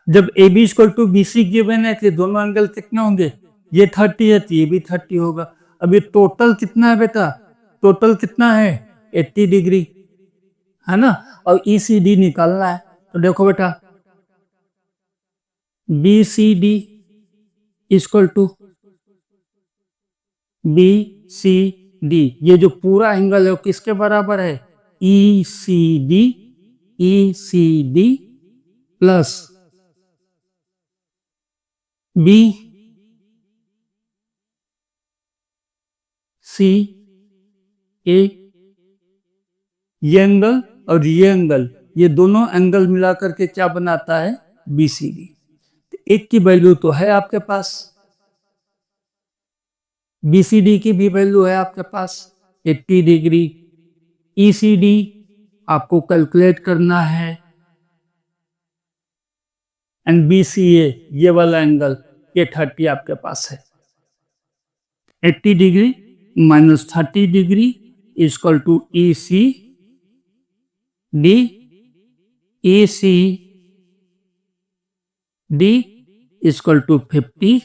जब A B equal to B C given है तो दोनों एंगल कितने होंगे, ये 30 है तो ये भी 30 होगा। अब ये टोटल कितना है बेटा, टोटल कितना है 80 डिग्री, है ना। और ई सी डी निकालना है, तो देखो बेटा B C D equal to B C D, ये जो पूरा एंगल है वो किसके बराबर है, E C D plus B C A. ये एंगल और ये एंगल, ये दोनों एंगल मिलाकर के क्या बनाता है बी सी डी। एक की वैल्यू तो है आपके पास, बी सी डी की भी वैल्यू है आपके पास 80 डिग्री। ई सी डी आपको कैलकुलेट करना है, एंड बी सी ए ये वाला एंगल ये 30 आपके पास है। 80 degree minus 30 degree equal to E C D, E C D equal to 50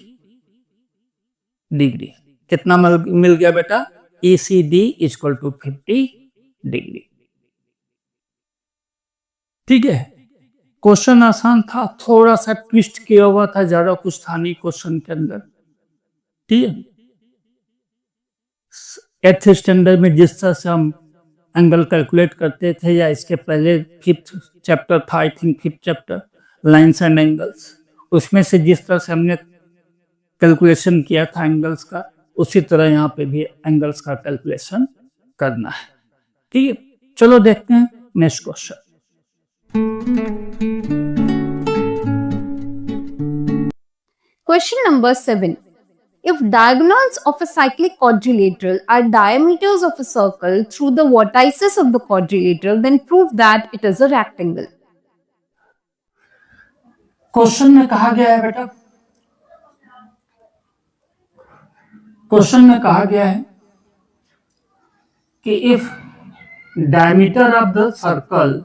degree. कितना मिल गया बेटा, E C D equal to 50 degree. ठीक है, क्वेश्चन आसान था, थोड़ा सा ट्विस्ट किया हुआ था, ज्यादा कुछ था नहीं क्वेश्चन के अंदर। ठीक है, 8th स्टैंडर्ड में जिस तरह से हम एंगल कैलकुलेट करते थे, या इसके पहले 5th चैप्टर था, I think 5th chapter lines and angles, उसमें से जिस तरह से हमने कैलकुलेशन किया था एंगल्स का, उसी तरह यहाँ पे भी एंगल्स का कैलकुलेशन करना है। ठीक है, चलो देखते हैं next question. Question number 7. If diagonals of a cyclic quadrilateral are diameters of a circle through the vertices of the quadrilateral, then prove that it is a rectangle. Question में कहा गया है बेटा, क्वेश्चन में कहा गया है कि if diameter of the circle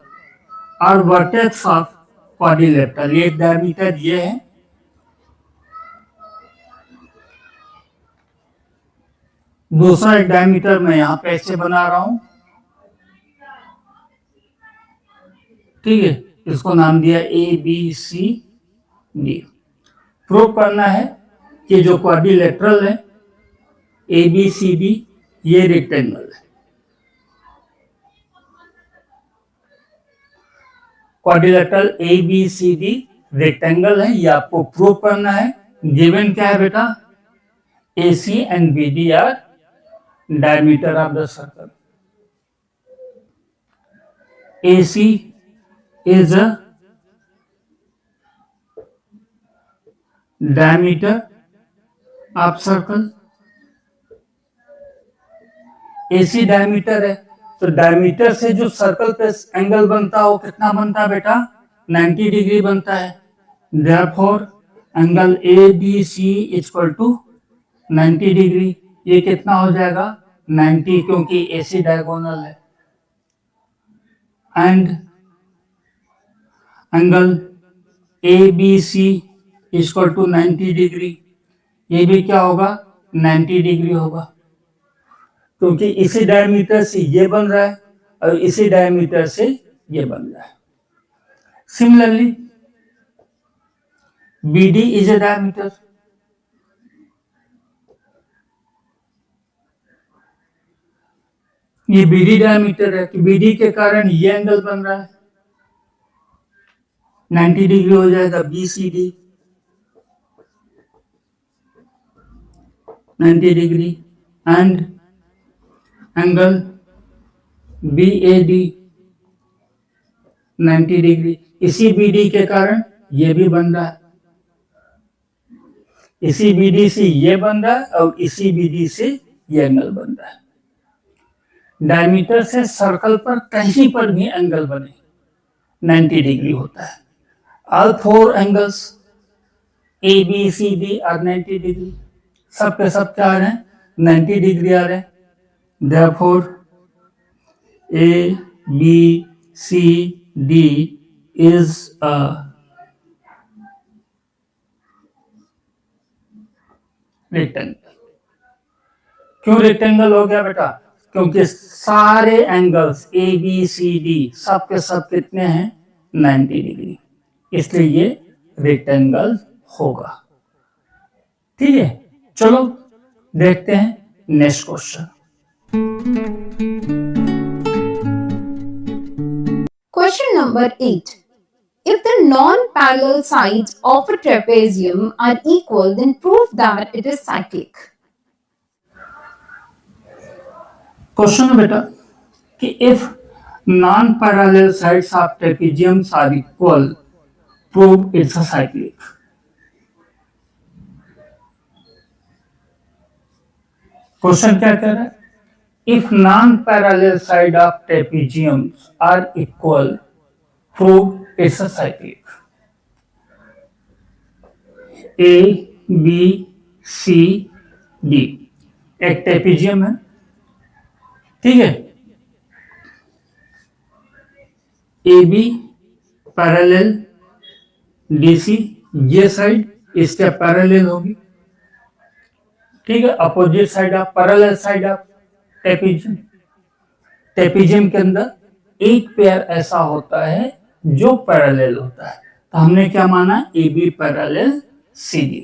और वर्टेक्स ऑफ क्वाड्रिलेटरल, ये डायमीटर ये है, दूसरा एक डायमीटर मैं यहां पे ऐसे बना रहा हूं। ठीक है, इसको नाम दिया A B C D. Prove करना है कि जो क्वाड्रिलेटरल है ए बी सी डी ये रेक्टेंगल है। Quadrilateral A B C D rectangle है, ये आपको प्रूव करना है। गिवन क्या है बेटा, AC and BD are diameter of the circle. AC is a diameter of circle. AC diameter है, तो डायमीटर से जो सर्कल पे एंगल बनता है वो कितना बनता है बेटा? 90 डिग्री बनता है। Therefore angle ABC equal to 90 degree. ये कितना हो जाएगा? 90, क्योंकि AC डायगोनल है। And angle ABC equal to 90 degree, ये भी क्या होगा? 90 डिग्री होगा, क्योंकि इसी डायमीटर से ये बन रहा है और इसी डायमीटर से ये बन रहा है। Similarly BD is a diameter. ये BD डायमीटर है कि BD के कारण ये एंगल बन रहा है, 90 डिग्री हो जाएगा। BCD 90 degree and angle BAD 90 degree. इसी BD के कारण ये भी बन रहा है, इसी BD से ये बन रहा है और इसी BD से ये एंगल बन रहा है। डायमीटर से सर्कल पर कहीं पर भी एंगल बने 90 डिग्री होता है। All four angles ABCD are 90 degree, सब के सब क्या आ रहे हैं? 90 डिग्री आ रहे हैं। Therefore ABCD is a rectangle. क्यों रेक्टेंगल हो गया बेटा? क्योंकि सारे एंगल्स ABCD सब के सब कितने हैं? 90 डिग्री, इसलिए ये रेक्टेंगल होगा। ठीक है, चलो देखते हैं next question. Question number 8. If the non-parallel sides of a trapezium are equal, then prove that it is cyclic. Question है बेटा कि if non-parallel sides of trapeziums are equal, prove it's a cyclic. Question क्या कह रहा है? If non-parallel side of trapeziums are equal, prove it's a cyclic. A, B, C, D एक trapezium है, ठीक है। AB पैरेलल DC, ये side इसके पैरेलल होगी, ठीक है। Opposite side of parallel side of trapezium. Trapezium के अंदर एक पेयर ऐसा होता है जो पैरेलल होता है, तो हमने क्या माना? AB parallel CD।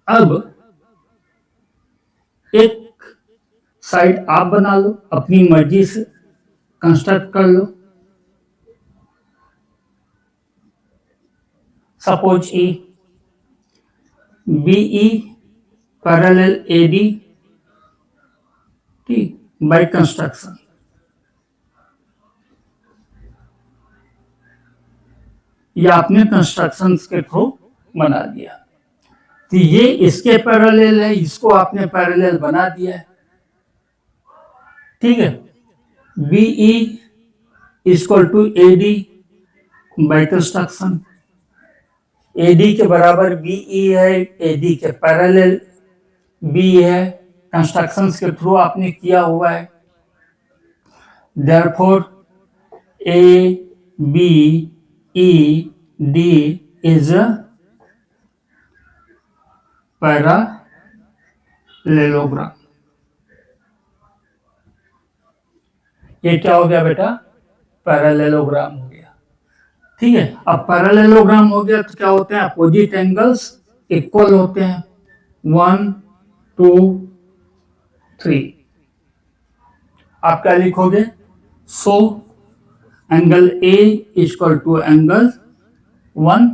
अब एक साइड आप बना लो, अपनी मर्जी से कंस्ट्रक्ट कर लो। Suppose E BE parallel AD, ठीक, बाय कंस्ट्रक्शन। या आपने कंस्ट्रक्शन के थ्रू बना दिया, तो ये इसके पैरेलल है, इसको आपने पैरेलल बना दिया है, ठीक है। BE equal to AD by construction. AD के बराबर BE है, AD के पैरेलल B है, कंस्ट्रक्शन के थ्रू आपने किया हुआ है। Therefore ABED is a parallelogram. ये क्या हो गया बेटा? पैरेललोग्राम हो गया, ठीक है। अब पैरेललोग्राम हो गया तो क्या होते हैं? अपोजिट एंगल्स इक्वल होते हैं, 1 2 3। आप क्या लिखोगे? So angle A equal to angle 1।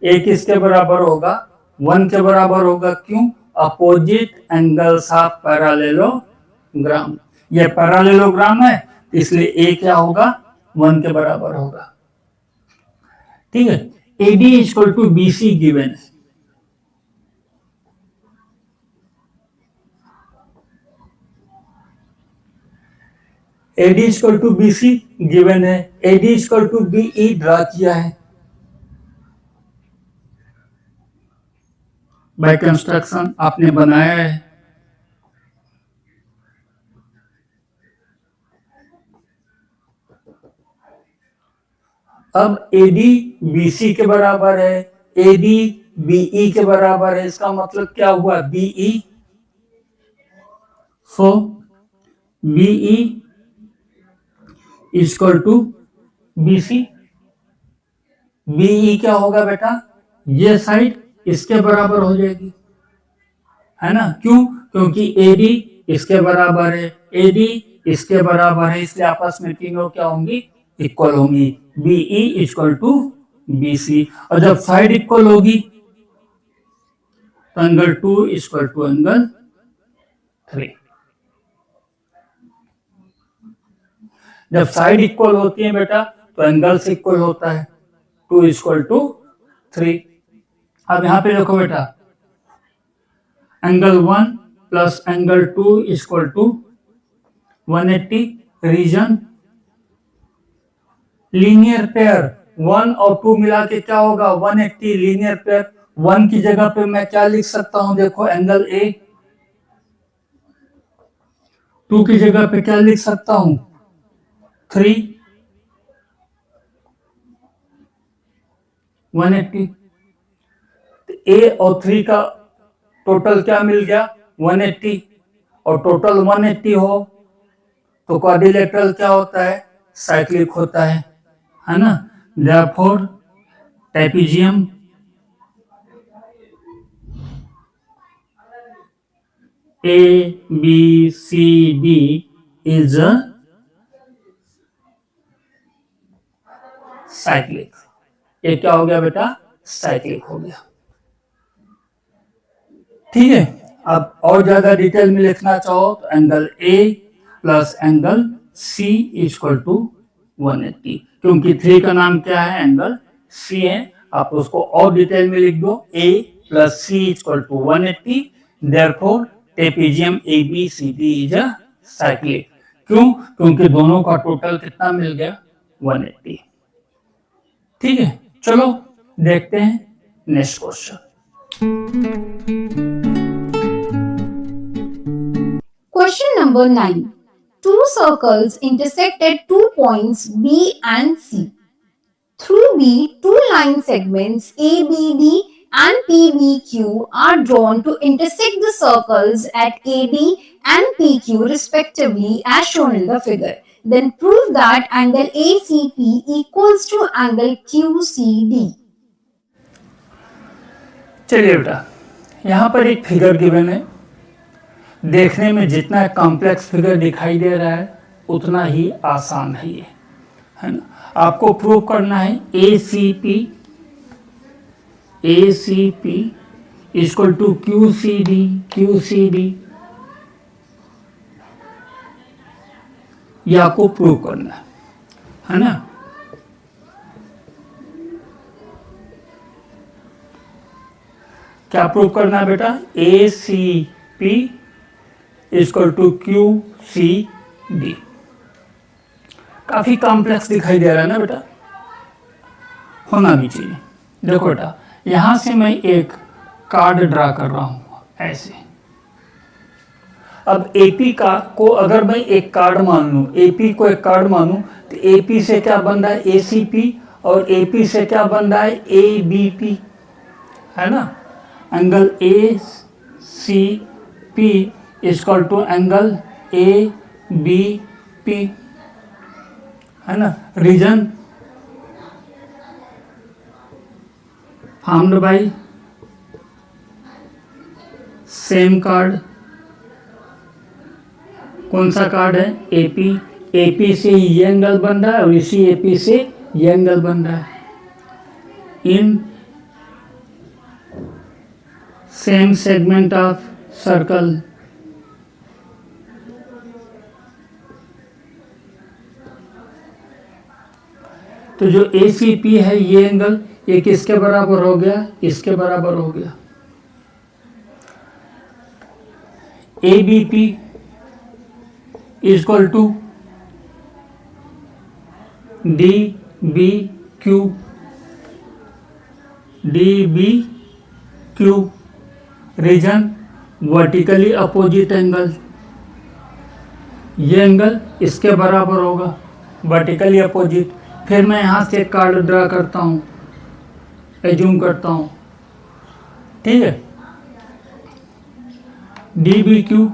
A किसके बराबर होगा? 1 के बराबर होगा। क्यों? Opposite angles of parallelogram. ये पैरेललोग्राम है, इसलिए ए क्या होगा, 1 के बराबर होगा। ठीक है, A D equal to B C given है। AD इक्वल टू BC गिवन है, AD equal to BE draw किया है बाय कंस्ट्रक्शन, आपने बनाया है। अब AD BC के बराबर है, AD BE के बराबर है, इसका मतलब क्या हुआ, BE। So BE equal to BC। BE क्या होगा बेटा, ये साइड इसके बराबर हो जाएगी, है ना। क्यों, क्योंकि AD इसके बराबर है, AD इसके बराबर है, इसलिए आपस में तीनों क्या होंगी, इक्वल होंगी। BE इक्वल टू BC, और जब साइड इक्वल होगी तो एंगल 2 इक्वल टू एंगल 3। जब साइड इक्वल होती है बेटा तो एंगल्स इक्वल होता है, 2 इक्वल टू 3। अब यहां पे देखो बेटा, angle 1 plus angle 2 equal to 180। Reason linear pair, 1 और 2 मिला के क्या होगा, 180। लीनियर पेयर 1 की जगह पे मैं क्या लिख सकता हूं, देखो एंगल A। 2 की जगह पे क्या लिख सकता हूं, 3। 180। A और 3 का टोटल क्या मिल गया, 180। और टोटल 180 हो तो क्वाड्रिलेटरल क्या होता है, साइक्लिक होता है ना। Therefore trapezium ABCD is cyclic. ये क्या हो गया बेटा, साइक्लिक हो गया। ठीक है, अब और ज्यादा डिटेल में लिखना चाहो तो angle A plus angle C equal to 180, क्योंकि 3 का नाम क्या है, एंगल C है। आप उसको और डिटेल में लिख दो, A plus C equal to 180, therefore trapezium ABCD is a cyclic. क्यों, क्योंकि दोनों का टोटल कितना मिल गया, 180। ठीक है, चलो देखते हैं next question. Question number 9. Two circles intersect at 2 points B and C. Through B, 2 line segments ABD and PBQ are drawn to intersect the circles at AD and PQ respectively as shown in the figure. Then prove that angle ACP equals to angle QCD. चलिए बेटा, यहाँ पर एक figure given है। देखने में जितना complex figure दिखाई दे रहा है उतना ही आसान है ये, है ना। आपको प्रूव करना है ACP इक्वल टू QCD ये आपको प्रूव करना है ना। क्या प्रूव करना है बेटा, ACP इक्वल टू QCD। काफी कॉम्प्लेक्स दिखाई दे रहा है ना बेटा, होना भी चाहिए। देखो बेटा, यहां से मैं एक कार्ड ड्रा कर रहा हूं ऐसे। अब AP का को अगर मैं एक कार्ड मान लूं, AP को एक कार्ड मानूं तो AP से क्या बन रहा है, ACP, और AP से क्या बन रहा है, ABP, है ना। Angle ACP equal to angle ABP, है ना। Reason found by same chord. कौन सा कार्ड है, AP से ये एंगल बन रहा है और इसी AP से ये एंगल बन रहा है। इन सेम सेगमेंट ऑफ सर्कल, तो जो ACP है ये एंगल ये किसके बराबर हो गया, इसके बराबर हो गया। ABP equal to DBQ, DBQ reason vertically opposite angle, ये एंगल इसके बराबर होगा वर्टिकली अपोजिट। फिर मैं यहाँ से एक कार्ड ड्रा करता हूँ, एज्यूम करता हूँ, ठीक है। DBQ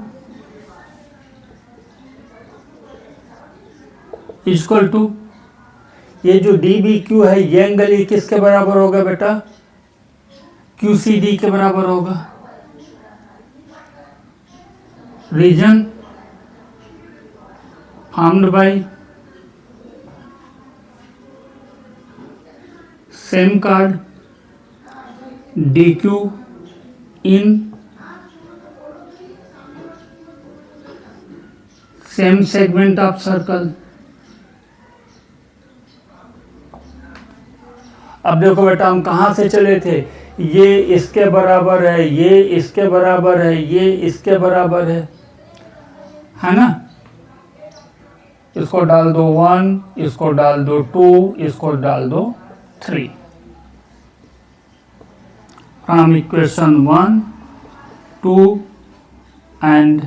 इक्वल टू, ये जो DBQ है ये एंगल ये किसके बराबर होगा बेटा, QCD के बराबर होगा। Reason formed by same chord DQ in same segment of circle. अब देखो बेटा हम कहाँ से चले थे, ये इसके बराबर है, ये इसके बराबर है, ये इसके बराबर है ना। इसको डाल दो 1, इसको डाल दो 2, इसको डाल दो 3। From equation 1, 2 and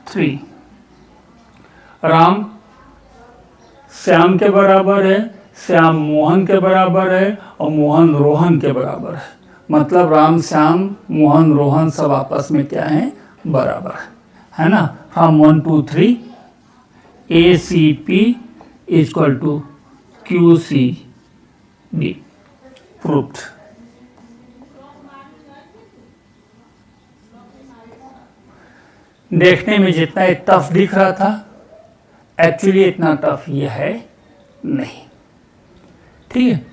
3। Ram Shyam के बराबर है, श्याम मोहन के बराबर है और मोहन रोहन के बराबर है। मतलब राम श्याम मोहन रोहन सब आपस में क्या है, बराबर है ना। From 1 2 3 ACP equal to QCD proved. देखने में जितना टफ दिख रहा था एक्चुअली इतना टफ ये है नहीं, ठीक है।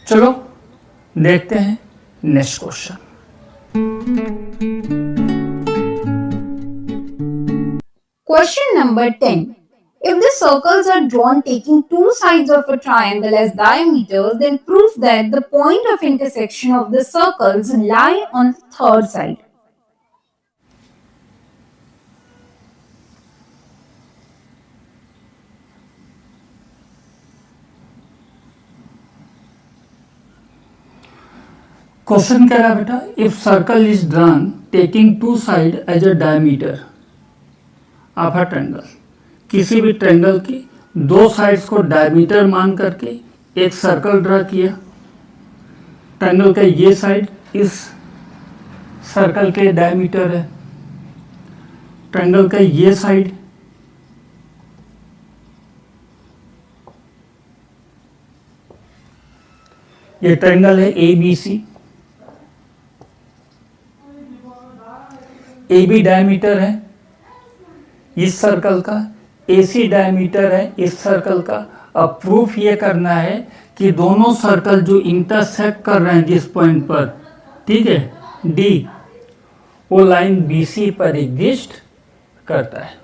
चलो देखते हैं next question. Question number 10. If the circles are drawn taking two sides of a triangle as diameters, then prove that the point of intersection of the circles lie on the third side. Question कह रहा है बेटा, if circle is drawn taking two side as a diameter of a triangle, किसी भी triangle की दो sides को diameter मान करके एक सर्कल ड्रा किया। ट्रायंगल का ये साइड इस सर्कल के डायमीटर है, ट्रायंगल का ये साइड ये ट्रायंगल है ABC, AB डायमीटर है इस सर्कल का, AC डायमीटर है इस सर्कल का। अब प्रूफ ये करना है कि दोनों सर्कल जो इंटरसेक्ट कर रहे हैं जिस पॉइंट पर, ठीक है, D, वो लाइन BC पर एग्जिस्ट करता है।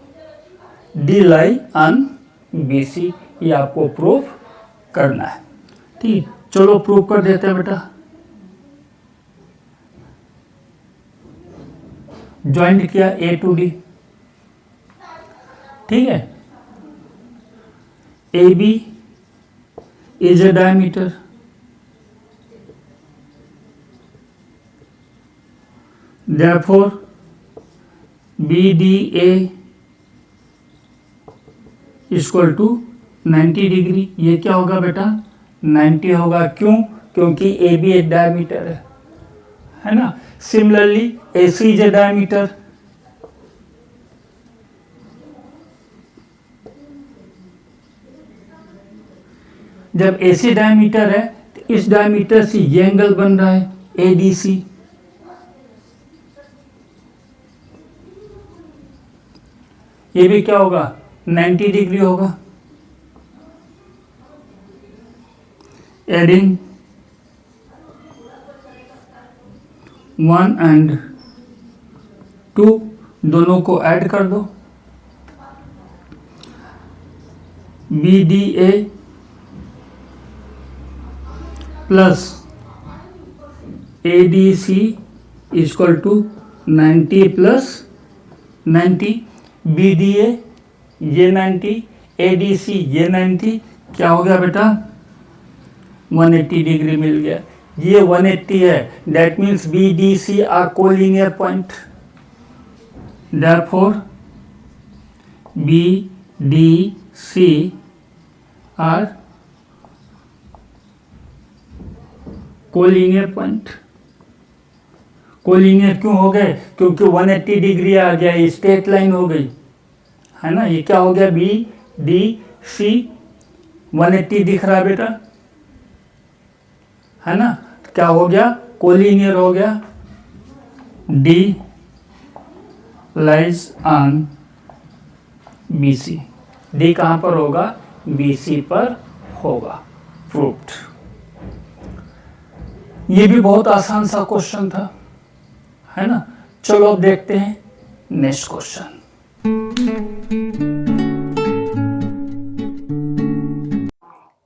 D लाई ऑन BC, ये आपको प्रूफ करना है, ठीक। चलो प्रूफ कर देते हैं बेटा। ज्वाइंट किया A to D, ठीक है। AB is a diameter, therefore BDA equal to 90 degree. ये क्या होगा बेटा, 90 होगा। क्यों, क्योंकि AB एक डायमीटर है ना। Similarly AC is a diameter, जब AC डायमीटर है तो इस डायमीटर से ये एंगल बन रहा है ADC। ये भी क्या होगा, 90 डिग्री होगा। एडिंग 1 and 2, दोनों को ऐड कर दो, BDA plus ADC equal to 90 plus 90, BDA ये 90, ADC ये 90, क्या हो गया बेटा 180 डिग्री मिल गया। ये 180 है, that means BDC are collinear point, therefore BDC are collinear point. Collinear क्यों हो गए? क्योंकि 180 डिग्री आ गया, स्ट्रेट लाइन हो गई है ना। ये क्या हो गया BDC 180 दिख रहा है बेटा, है ना। क्या हो गया? कोलिनियर हो गया। D lies on BC, D कहां पर होगा? BC पर होगा। प्रूव्ड। ये भी बहुत आसान सा क्वेश्चन था, है ना। चलो अब देखते हैं next question.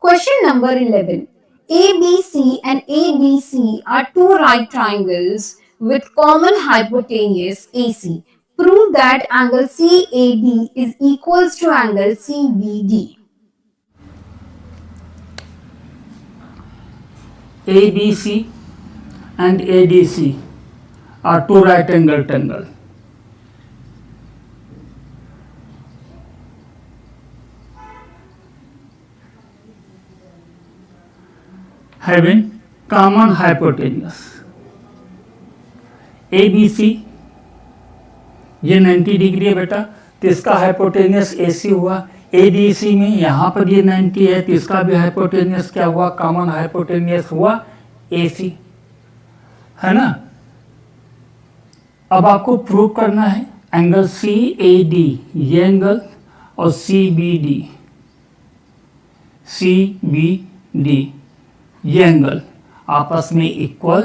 Question number 11. ABC and ABC are two right triangles with common hypotenuse AC. Prove that angle CAD is equals to angle CBD. ABC and ADC are two right angle triangle having common hypotenuse। ABC ये 90 degree है बेटा, तो इसका hypotenuse AC हुआ। ADC में यहाँ पर ये 90 है, तो इसका भी हाइपोटेनियस क्या हुआ? कॉमन हाइपोटेनियस हुआ AC, है ना। अब आपको प्रूव करना है एंगल CAD ये एंगल और CBD ये एंगल आपस में इक्वल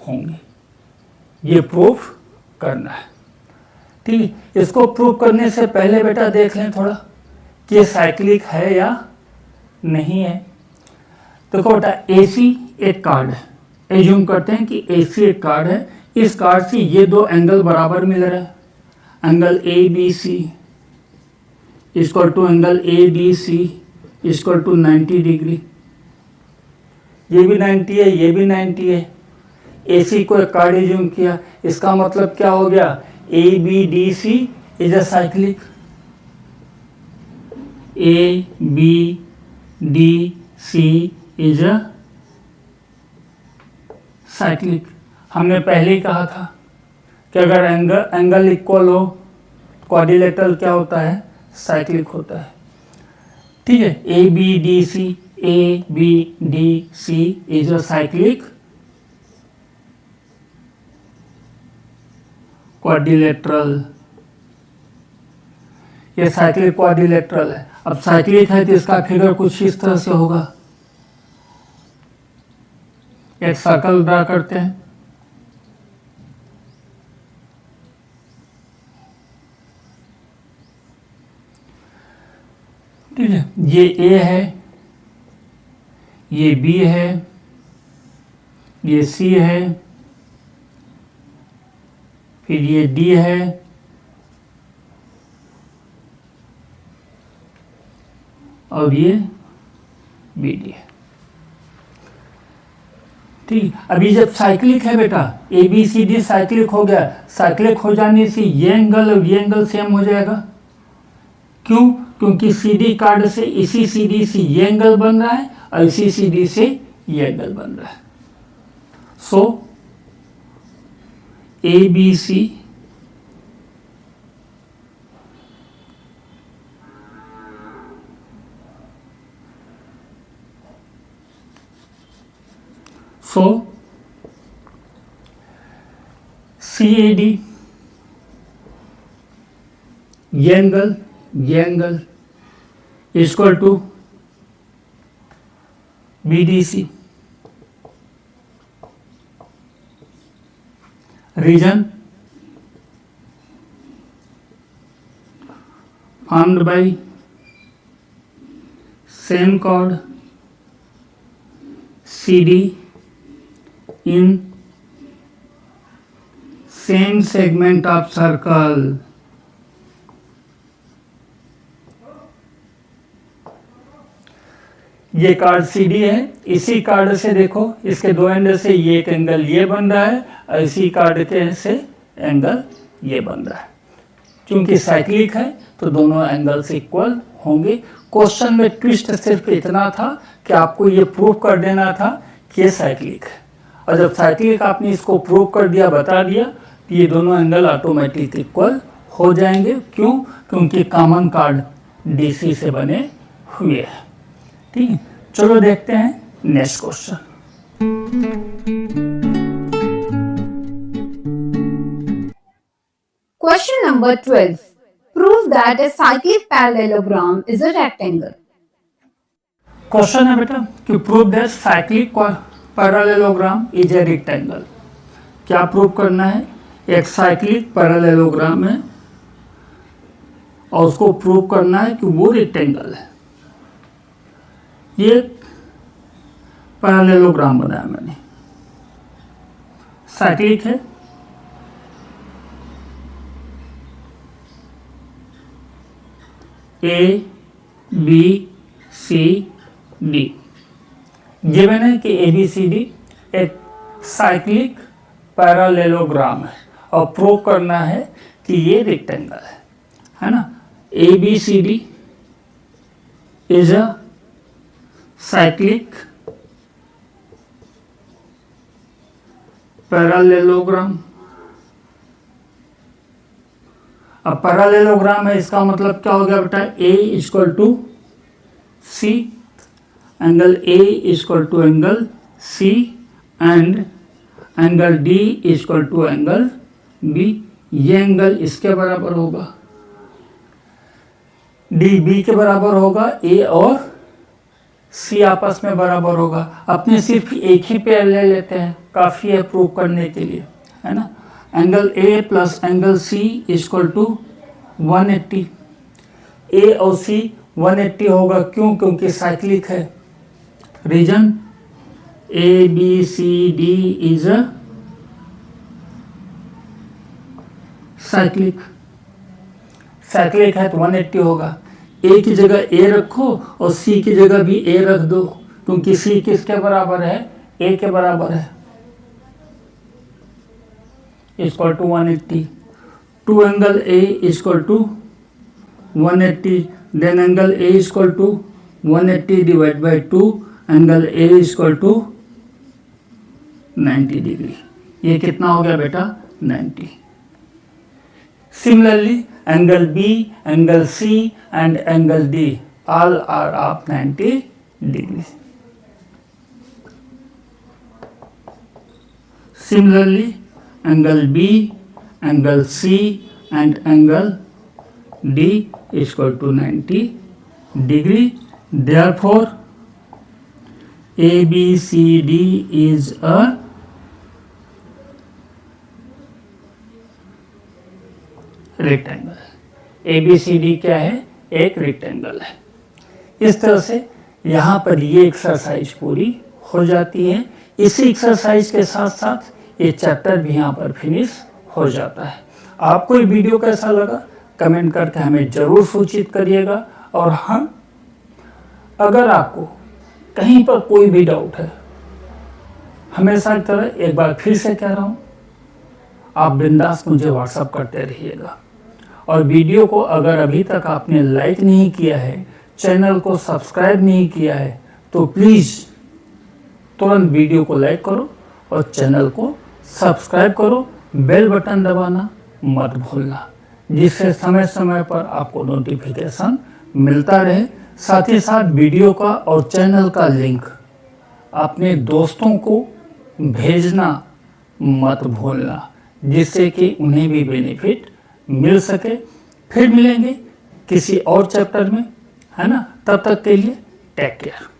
होंगे, ये प्रूव करना है। ठीक है, इसको प्रूव करने से पहले बेटा देख लें थोड़ा कि साइक्लिक है या नहीं है। तो बेटा AC एक कार्ड है, एज्यूम करते हैं कि AC एक कार्ड है। इस कार्ड से ये दो एंगल बराबर मिल रहा है, angle ABC equal to angle ADC equal to 90 degree. ये भी 90 है, ये भी 90 है। AC को एक कार्ड एज्यूम किया, इसका मतलब क्या हो गया? ABDC is a cyclic, ABDC is a cyclic. हमने पहले ही कहा था कि अगर एंगल इक्वल हो, क्वाड्रिलेटरल क्या होता है? साइक्लिक होता है। ठीक है, ABDC is a cyclic quadrilateral. ये साइक्लिक क्वाड्रिलेटरल है। अब साइक्लिक है तो इसका फिगर कुछ इस तरह से होगा। एक सर्कल ड्रा करते हैं। ठीक है, ये A है, ये B है, ये C है, फिर ये D है, और ये BD है। ठीक, अभी जब साइक्लिक है बेटा, ABCD साइक्लिक हो गया, साइक्लिक हो जाने से ये एंगल और ये एंगल सेम हो जाएगा। क्यों? क्योंकि CD कार्ड से इसी CD से ये एंगल बन रहा है और इसी CD से ये एंगल बन रहा है। सो ABC CAD ये angle equal to BDC। Reason formed by same chord CD in same segment of circle. ये कार्ड CD है, इसी कार्ड से देखो इसके दो एंड से ये एक एंगल ये बन रहा है और इसी कार्ड के से एंगल ये बन रहा है। क्योंकि साइक्लिक है तो दोनों एंगल्स इक्वल होंगे। क्वेश्चन में ट्विस्ट सिर्फ इतना था कि आपको ये प्रूव कर देना था कि ये साइक्लिक है, और जब साइक्लिक आपने इसको प्रूव कर दिया, बता दिया, तो ये दोनों एंगल ऑटोमेटिक इक्वल हो जाएंगे। क्यों? क्योंकि कॉमन कार्ड DC से बने हुए हैं। ठीक है, चलो देखते हैं next question. Question number 12. Prove that a cyclic parallelogram is a rectangle. Question है बेटा कि prove that cyclic parallelogram is a rectangle. क्या प्रूव करना है? एक साइक्लिक पैरेललोग्राम है और उसको प्रूव करना है कि वो रेक्टेंगल है। ये पैरेललोग्राम बनाया मैंने, साइक्लिक है, ABCD गिवन है कि ABCD एक साइक्लिक पैरेललोग्राम है और प्रूव करना है कि ये रेक्टेंगल है ना। ABCD is a cyclic parallelogram. अब पैरेललोग्राम है, इसका मतलब क्या हो गया बेटा? A equal to C, angle A equal to angle C and angle D equal to angle B। ये एंगल इसके बराबर होगा, D B के बराबर होगा, A और C आपस में बराबर होगा। अपने सिर्फ एक ही पेयर ले लेते हैं, काफ़ी है प्रूव करने के लिए, है ना। Angle A plus angle C equal to 180। A और C 180 होगा, क्यों? क्योंकि साइक्लिक है। Reason ABCD is a cyclic. Cyclic है तो 180 होगा। A की जगह A रखो और C की जगह भी A रख दो, क्योंकि C किसके बराबर है? A के बराबर है। Equal to 180। Two angle A equal to 180, then angle A equal to 180 divide by 2, angle A equal to 90 degree. ये कितना हो गया बेटा? 90। Similarly angle B, angle C and angle D all are of 90 degrees. Similarly, angle B, angle C and angle D equal to 90 degree. Therefore, ABCD is a rectangle. ABCD क्या है? एक rectangle है। इस तरह से यहाँ पर ये एक्सरसाइज पूरी हो जाती है। इसी एक्सरसाइज के साथ साथ ये चैप्टर भी यहाँ पर फिनिश हो जाता है। आपको ये वीडियो कैसा लगा कमेंट करके हमें ज़रूर सूचित करिएगा। और हाँ, अगर आपको कहीं पर कोई भी डाउट है, हमेशा की तरह एक बार फिर से कह रहा हूँ, आप बिंदास मुझे व्हाट्सअप करते रहिएगा। और वीडियो को अगर अभी तक आपने लाइक नहीं किया है, चैनल को सब्सक्राइब नहीं किया है, तो प्लीज़ तुरंत वीडियो को लाइक करो और चैनल को सब्सक्राइब करो। बेल बटन दबाना मत भूलना, जिससे समय समय पर आपको नोटिफिकेशन मिलता रहे। साथ ही साथ वीडियो का और चैनल का लिंक अपने दोस्तों को भेजना मत भूलना, जिससे कि उन्हें भी बेनिफिट मिल सके। फिर मिलेंगे किसी और चैप्टर में, है ना। तब तक के लिए टेक केयर।